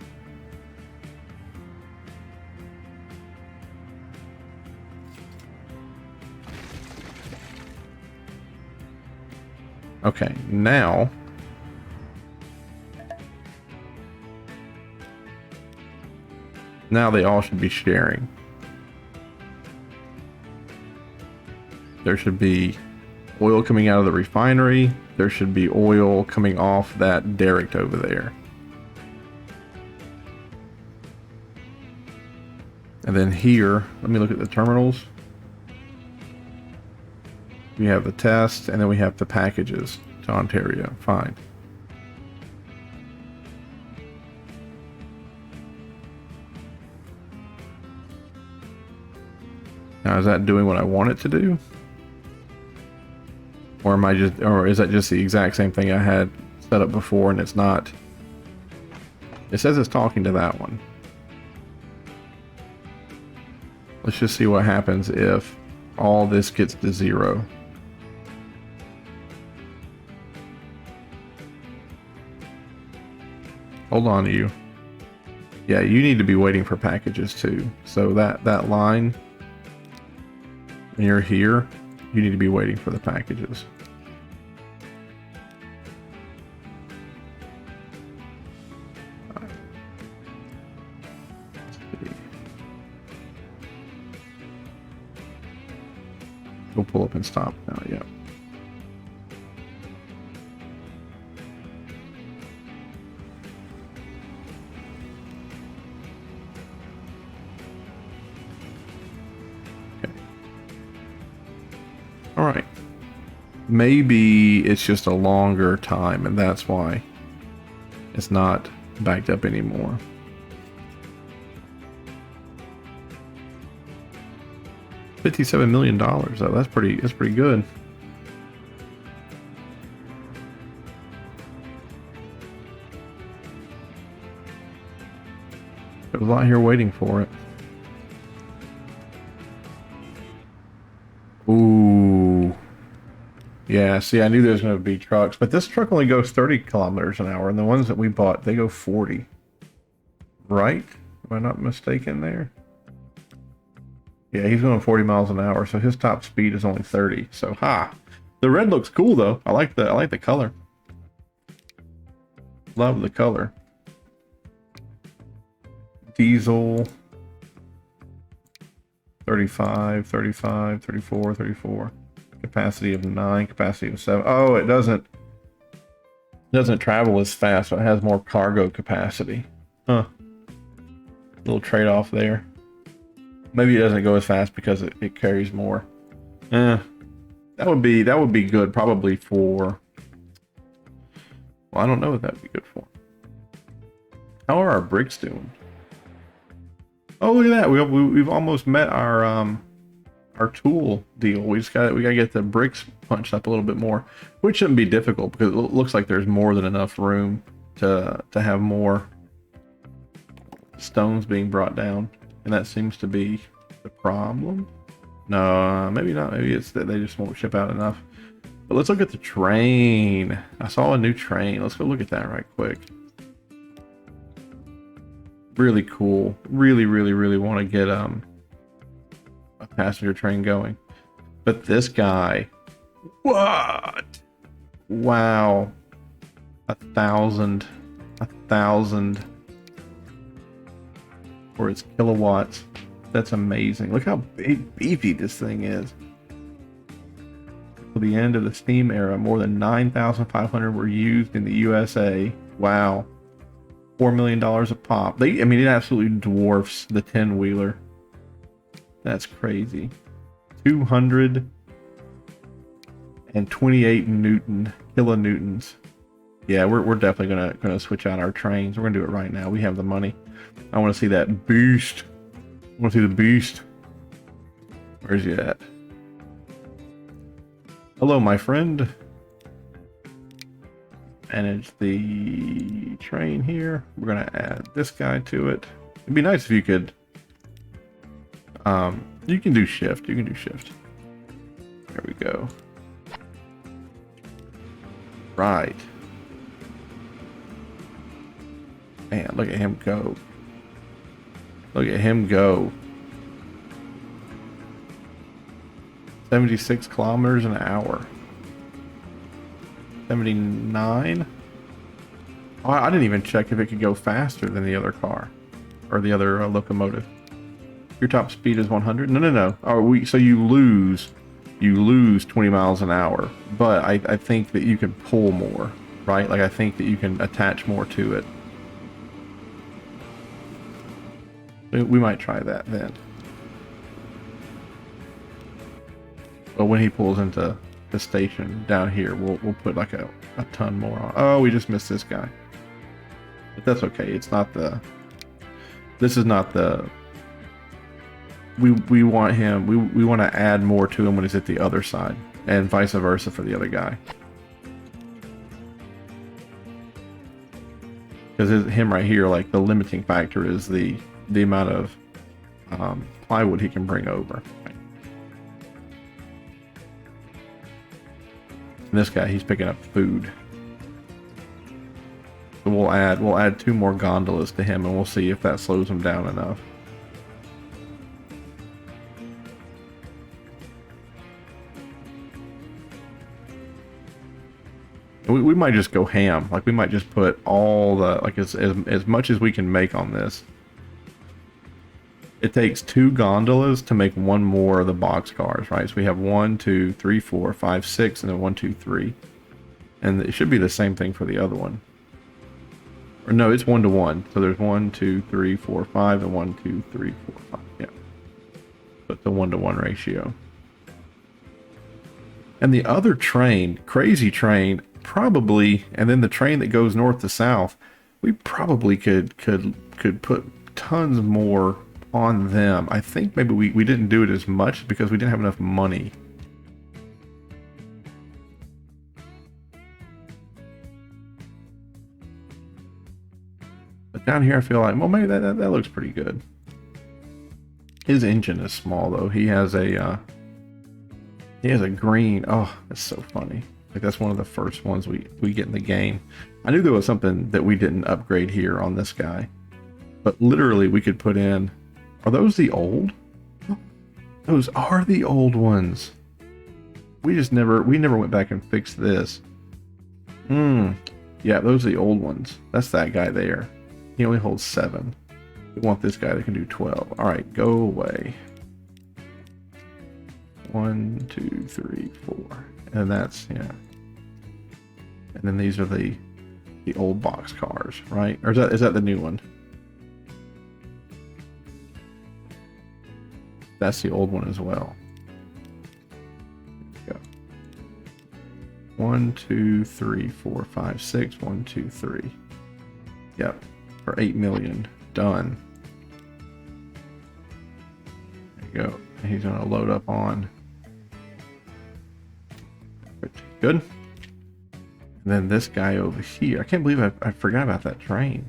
Okay, now they all should be sharing. There should be oil coming out of the refinery. There should be oil coming off that derrick over there. And then here, let me look at the terminals. We have the test, and then we have the packages to Ontario. Fine. Now, is that doing what I want it to do? Or is that just the exact same thing I had set up before and it's not? It says it's talking to that one. Let's just see what happens if all this gets to 0. Hold on to you. Yeah, you need to be waiting for packages too. So that line, when you're here, you need to be waiting for the packages. We'll pull up and stop now, yeah. Okay. All right. Maybe it's just a longer time and that's why it's not backed up anymore. $57 million though. That's pretty good. There's a lot here waiting for it. Ooh. Yeah, see, I knew there was going to be trucks, but this truck only goes 30 kilometers an hour, and the ones that we bought, they go 40. Right? Am I not mistaken there? Yeah, he's going 40 miles an hour, so his top speed is only 30. So, the red looks cool though. I like the color. Love the color. Diesel 35, 35, 34, 34. Capacity of 9, capacity of 7. Oh, it doesn't travel as fast, so it has more cargo capacity. Huh. Little trade-off there. Maybe it doesn't go as fast because it carries more. That would be good probably for, well, I don't know what that would be good for. How are our bricks doing? Oh, look at that. We've almost met our tool deal. We gotta get the bricks punched up a little bit more, which shouldn't be difficult because it looks like there's more than enough room to have more stones being brought down, and that seems to be the problem. No, maybe not. Maybe it's that they just won't ship out enough. But let's look at the train. I saw a new train. Let's go look at that right quick. Really cool. Really, really, really want to get a passenger train going. But this guy, what? Wow. 1,000 for its kilowatts. That's amazing. Look how big beefy this thing is. For the end of the steam era, more than 9,500 were used in the USA. Wow. $4 million a pop. I mean, it absolutely dwarfs the 10-wheeler. That's crazy. 228 kilonewtons. Yeah, we're definitely gonna switch out our trains. We're gonna do it right now. We have the money. I want to see that beast. I want to see the beast. Where's he at? Hello, my friend. Manage the train here. We're gonna add this guy to it. It'd be nice if you could. You can do shift. You can do shift. There we go. Right. Man, look at him go. Look at him go. 76 kilometers an hour. 79. Oh, I didn't even check if it could go faster than the other car or the other locomotive. Your top speed is 100. No. Oh, so you lose 20 miles an hour, but I think that you can pull more, right? Like I think that you can attach more to it. We might try that then. But when he pulls into the station down here, we'll put like a ton more on. Oh, we just missed this guy. But that's okay. It's not the. This is not the. We want him. We want to add more to him when he's at the other side, and vice versa for the other guy. Because him right here, like the limiting factor is the amount of plywood he can bring over. And this guy, he's picking up food. So we'll add 2 more gondolas to him, and we'll see if that slows him down enough. We might just go ham. Like we might just put all the like as much as we can make on this. It takes 2 gondolas to make 1 more of the box cars, right? So we have 1, 2, 3, 4, 5, 6, and then 1, 2, 3. And it should be the same thing for the other one. Or no, it's 1 to 1. So there's 1, 2, 3, 4, 5, and 1, 2, 3, 4, 5. Yeah. So it's a 1 to 1 ratio. And the other train, crazy train, probably, and then the train that goes north to south, we probably could put tons more on them. I think maybe we didn't do it as much because we didn't have enough money. But down here I feel like, well, maybe that looks pretty good. His engine is small though. He has a green. Oh, that's so funny. Like that's one of the first ones we get in the game. I knew there was something that we didn't upgrade here on this guy. But literally we could put in. Are those the old? Those are the old ones. We never went back and fixed this. Yeah, those are the old ones. That's that guy there. He only holds 7. We want this guy that can do 12. Alright, go away. 1, 2, 3, 4. And that's, yeah. And then these are the old box cars, right? Or is that the new one? That's the old one as well. Go. 1, 2, 3, 4, 5, 6. 1, 2, 3. Yep. For 8 million. Done. go. He's going to load up on. Good. And then this guy over here. I can't believe I forgot about that train.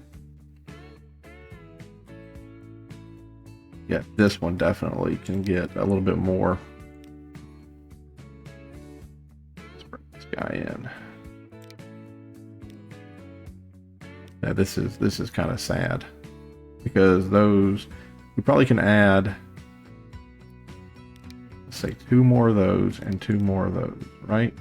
Yeah, this one definitely can get a little bit more. Let's bring this guy in. Yeah, this is kind of sad because those we probably can add, let's say, 2 more of those and 2 more of those, right?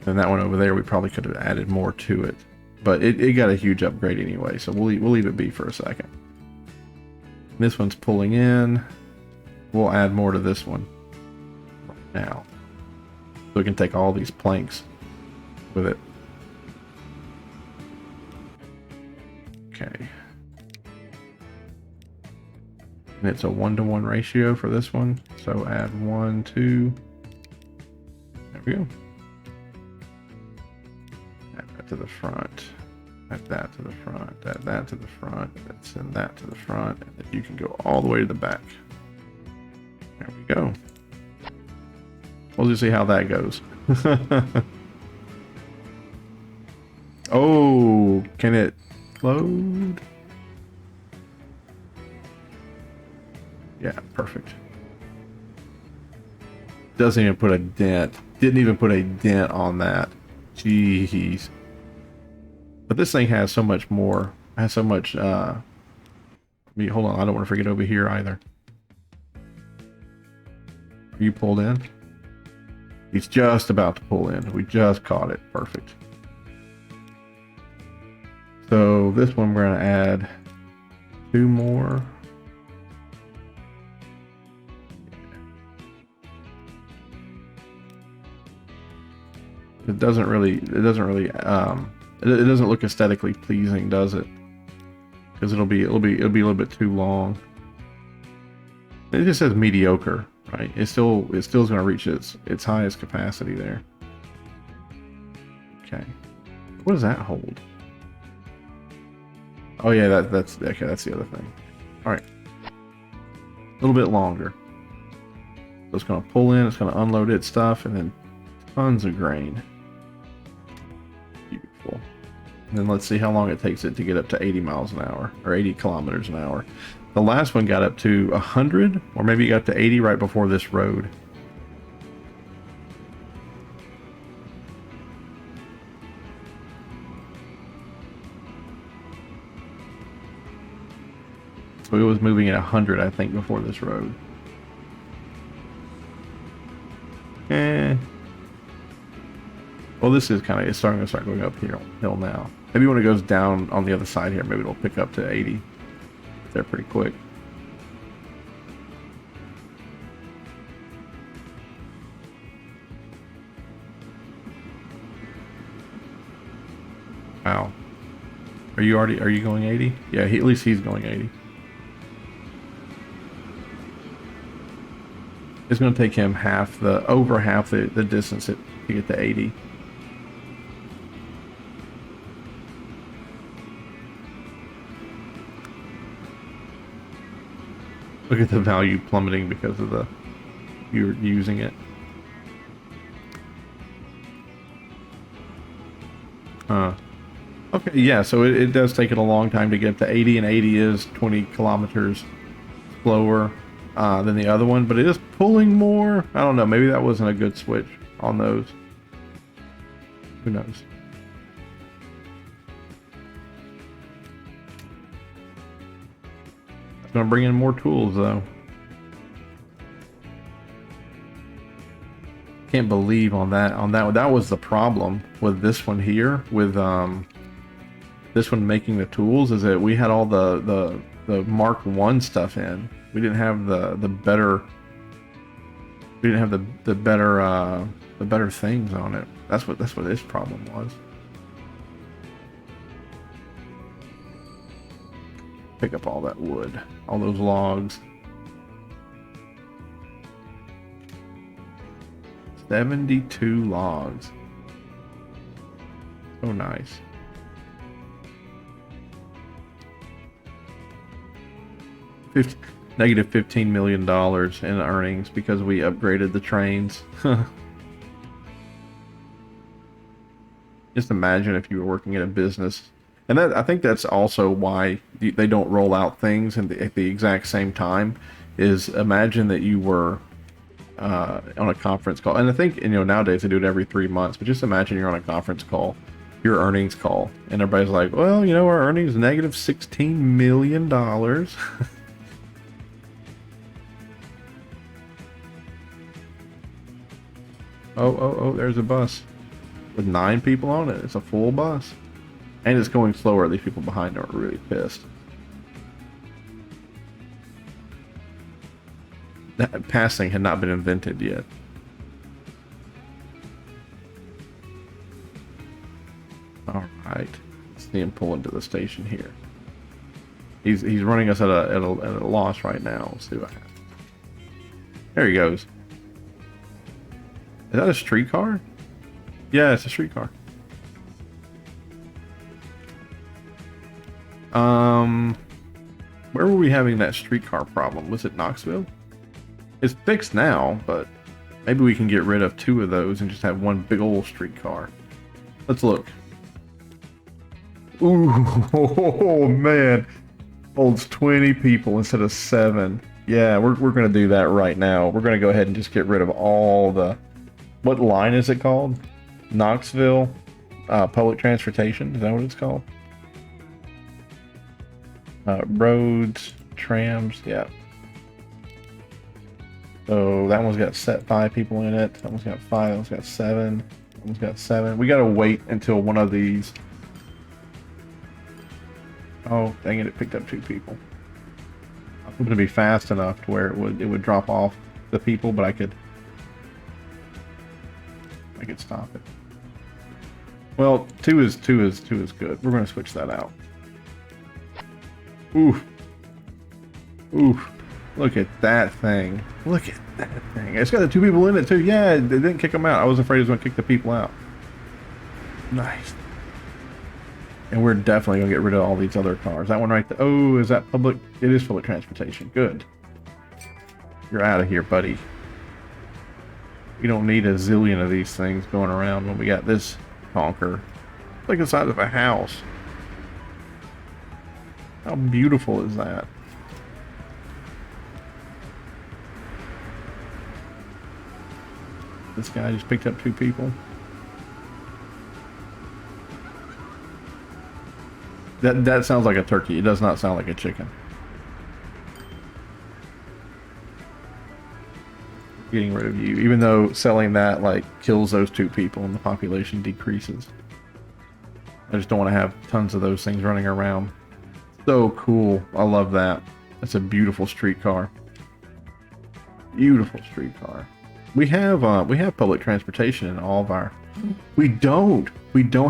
And that one over there, we probably could have added more to it, but it got a huge upgrade anyway, so we'll leave it be for a second. This one's pulling in. We'll add more to this one right now, so we can take all these planks with it. Okay. And it's a 1-to-1 ratio for this one, so add 1, 2. There we go. To the front, add that to the front, add that to the front, and send that to the front, and then you can go all the way to the back. There we go. We'll just see how that goes. Oh, can it load? Yeah, perfect. Doesn't even put a dent. Didn't even put a dent on that. Jeez. But this thing has so much more. Has so much. Hold on, I don't want to forget over here either. Are you pulled in? He's just about to pull in. We just caught it. Perfect. So this one we're going to add 2 more. It doesn't really. It doesn't look aesthetically pleasing, does it? Because it'll be a little bit too long. It just says mediocre, right? It's still going to reach its highest capacity there. Okay, what does that hold? Oh yeah, that's okay. That's the other thing. All right, a little bit longer. So it's going to pull in. It's going to unload its stuff, and then tons of grain. Beautiful. And then let's see how long it takes it to get up to 80 miles an hour, or 80 kilometers an hour. The last one got up to 100, or maybe it got to 80 right before this road. So it was moving at 100, I think, before this road. Well, this is kind of, it's starting to start going uphill now. Maybe when it goes down on the other side here, maybe it'll pick up to 80. They're pretty quick. Wow. Are you going 80? Yeah, at least he's going 80. It's going to take him over half the distance to get to 80. Look at the value plummeting because of you're using it. Okay, yeah, so it does take it a long time to get to 80, and 80 is 20 kilometers slower than the other one, but it is pulling more. I don't know, maybe that wasn't a good switch on those. Who knows? It's going to bring in more tools, though. Can't believe on that that was the problem with this one here, with this one making the tools, is that we had all the Mark 1 stuff in. We didn't have the better things on it. That's what this problem was. Pick up all that wood, all those logs. 72 logs. So nice. Negative $15 million in earnings because we upgraded the trains. Just imagine if you were working at a business. And that, I think that's also why they don't roll out things at the exact same time. Is imagine that you were on a conference call, and I think nowadays they do it every 3 months. But just imagine you're on a conference call, your earnings call, and everybody's like, "Well, our earnings is negative $16 million." Oh! There's a bus with 9 people on it. It's a full bus, and it's going slower. These people behind are really pissed. That passing had not been invented yet. All right, let's see him pull into the station here. He's running us at a loss right now. Let's see what happens. There he goes. Is that a streetcar? Yeah, it's a streetcar. Where were we having that streetcar problem? Was it Knoxville? It's fixed now, but maybe we can get rid of 2 of those and just have one big old streetcar. Let's look. Ooh, oh man. Holds 20 people instead of 7. Yeah, we're going to do that right now. We're going to go ahead and just get rid of all the... What line is it called? Knoxville Public Transportation. Is that what it's called? Roads, trams, yeah. So that one's got 5 people in it. That one's got 5. That one's got 7. That one's got 7. We gotta wait until one of these. Oh, dang it! It picked up 2 people. I was hoping to be fast enough to where it would drop off the people, but I could stop it. Well, 2 is good. We're gonna switch that out. Oof. Oof. Look at that thing. Look at that thing. It's got the 2 people in it too. Yeah, it didn't kick them out. I was afraid it was going to kick the people out. Nice. And we're definitely going to get rid of all these other cars. That one right there. Oh, is that public? It is public transportation. Good. You're out of here, buddy. We don't need a zillion of these things going around when we got this conker. It's like the size of a house. How beautiful is that? This guy just picked up 2 people. That sounds like a turkey. It does not sound like a chicken. Getting rid of you, even though selling that kills those 2 people and the population decreases. I just don't want to have tons of those things running around. So cool. I love that. That's a beautiful streetcar. Beautiful streetcar. We have public transportation in all of our... We don't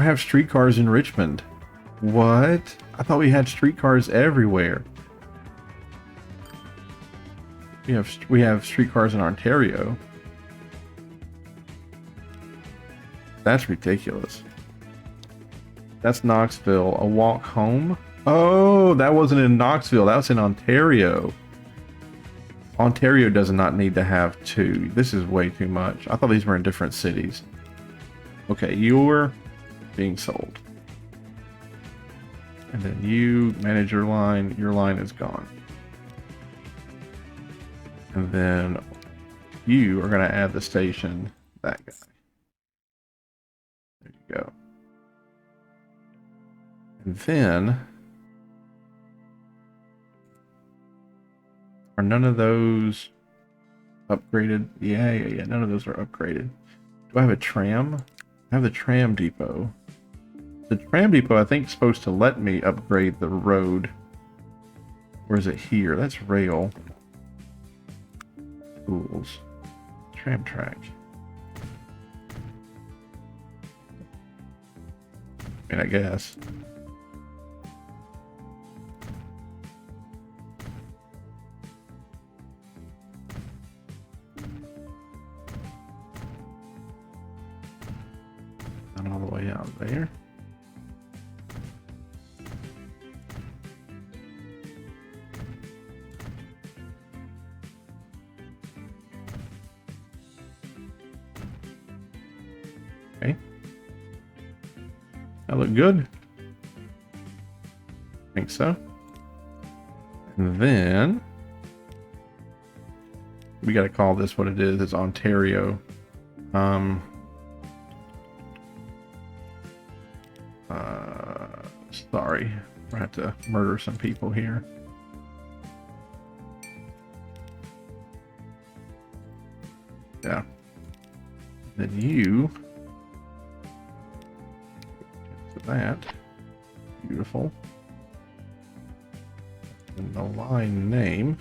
have streetcars in Richmond. What? I thought we had streetcars everywhere. We have streetcars in Ontario. That's ridiculous. That's Knoxville. A walk home? Oh, that wasn't in Knoxville. That was in Ontario. Ontario does not need to have 2. This is way too much. I thought these were in different cities. Okay, you're being sold. And then you manage your line. Your line is gone. And then you are going to add the station. That guy. There you go. And then... Are none of those upgraded? Yeah. None of those are upgraded. Do I have a tram? I have the tram depot. The tram depot, I think, is supposed to let me upgrade the road. Or is it here? That's rail. Schools. Tram track. I mean, I guess. All the way out there. Okay. That look good? I think so. And then we got to call this what it is. It's Ontario. Sorry, I have to murder some people here. Yeah. Then you. To that. Beautiful. And the line name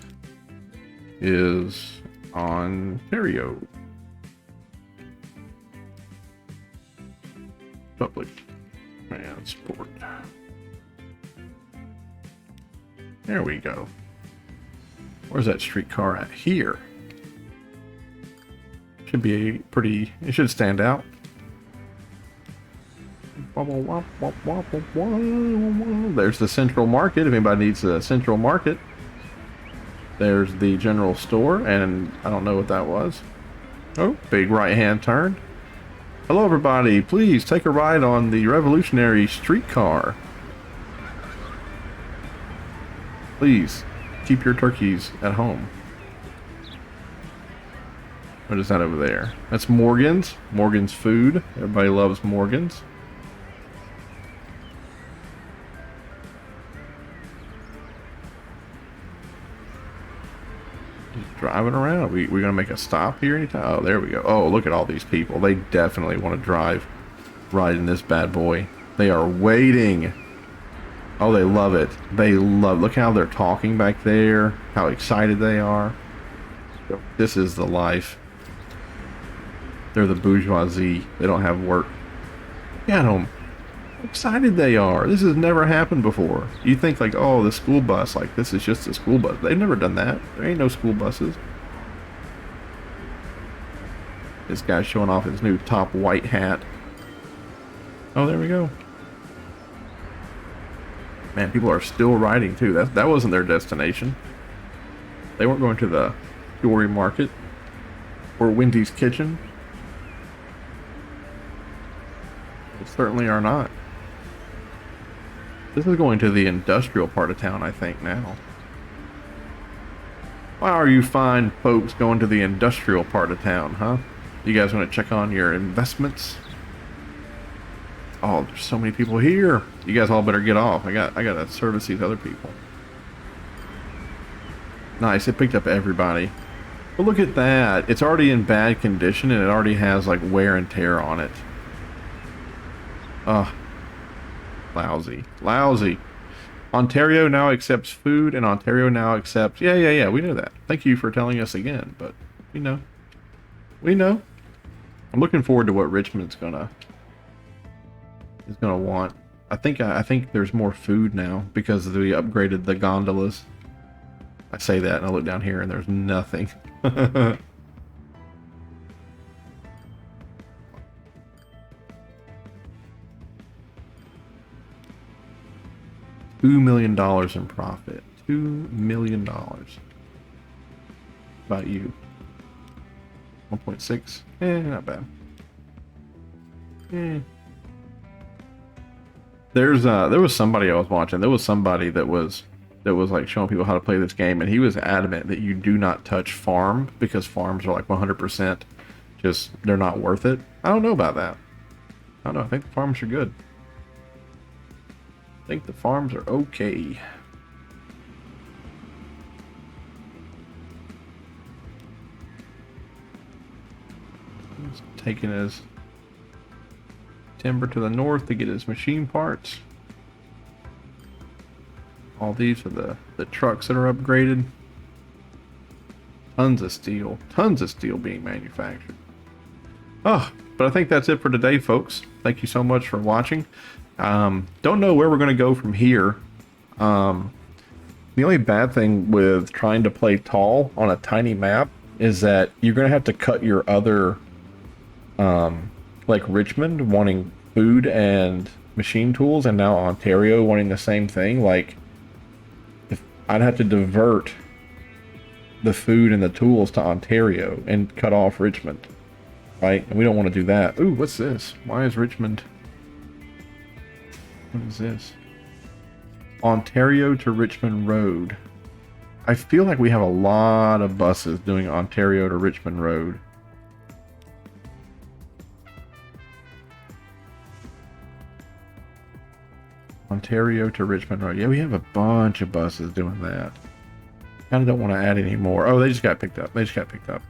is Ontario. Public transport. There we go. Where's that streetcar at? Here. Should be pretty, it should stand out. There's the Central Market, if anybody needs a Central Market. There's the general store, and I don't know what that was. Oh, big right-hand turn. Hello, everybody. Please take a ride on the revolutionary streetcar. Please, keep your turkeys at home. What is that over there? That's Morgan's. Morgan's Food. Everybody loves Morgan's. Just driving around. We're going to make a stop here anytime? Oh, there we go. Oh, look at all these people. They definitely want to drive right in this bad boy. They are waiting. Oh, they love it. They love. Look how they're talking back there. How excited they are. This is the life. They're the bourgeoisie. They don't have work. Look at them. How excited they are. This has never happened before. You think like, oh, the school bus, like this is just a school bus. They've never done that. There ain't no school buses. This guy's showing off his new top white hat. Oh, there we go. Man, people are still riding too. That wasn't their destination. They weren't going to the jewelry market or Wendy's kitchen. They certainly are not. This is going to the industrial part of town, I think, now. Why are you fine folks going to the industrial part of town, huh? You guys want to check on your investments? Oh, there's so many people here. You guys all better get off. I gotta service these other people. Nice, it picked up everybody. But look at that. It's already in bad condition and it already has like wear and tear on it. Ugh. Lousy. Lousy. Ontario now accepts food and Ontario now accepts... Yeah, we know that. Thank you for telling us again, but we know. We know. I'm looking forward to what Richmond's gonna want. I think there's more food now because we upgraded the gondolas. I say that and I look down here and there's nothing. $2 million in profit. $2 million. About you. 1.6. Not bad. There was somebody I was watching. There was somebody that was like showing people how to play this game, and he was adamant that you do not touch farm because farms are like 100% just they're not worth it. I don't know about that. I don't know. I think the farms are good. I think the farms are okay. He's taking his timber to the north to get his machine parts. All these are the trucks that are upgraded. Tons of steel being manufactured. Oh, but I think that's it for today, folks. Thank you so much for watching. Don't know where we're going to go from here. The only bad thing with trying to play tall on a tiny map is that you're going to have to cut your other, like Richmond wanting food and machine tools, and now Ontario wanting the same thing. Like, if I'd have to divert the food and the tools to Ontario and cut off Richmond. right? And we don't want to do that. Ooh, what's this? Why is Richmond? What is this? Ontario to Richmond Road. I feel like we have a lot of buses doing Ontario to Richmond Road. Ontario to Richmond Road. Yeah, we have a bunch of buses doing that. Kind of don't want to add any more. Oh, they just got picked up. They just got picked up.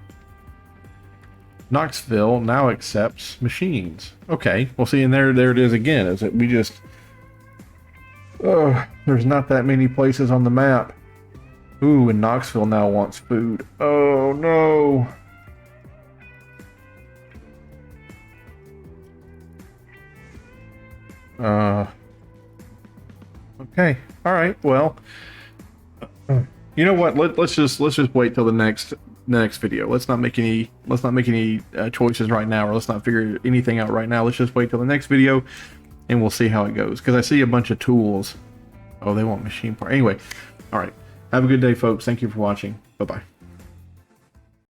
Knoxville now accepts machines. Okay, well, see, and there it is again. Is it we just? Oh, there's not that many places on the map. Ooh, and Knoxville now wants food. Oh no. Okay. All right. Well, you know what? Let's just wait till the next video. Let's not make any choices right now, or let's not figure anything out right now. Let's just wait till the next video, and we'll see how it goes. Because I see a bunch of tools. Oh, they want machine part. Anyway, all right. Have a good day, folks. Thank you for watching. Bye bye.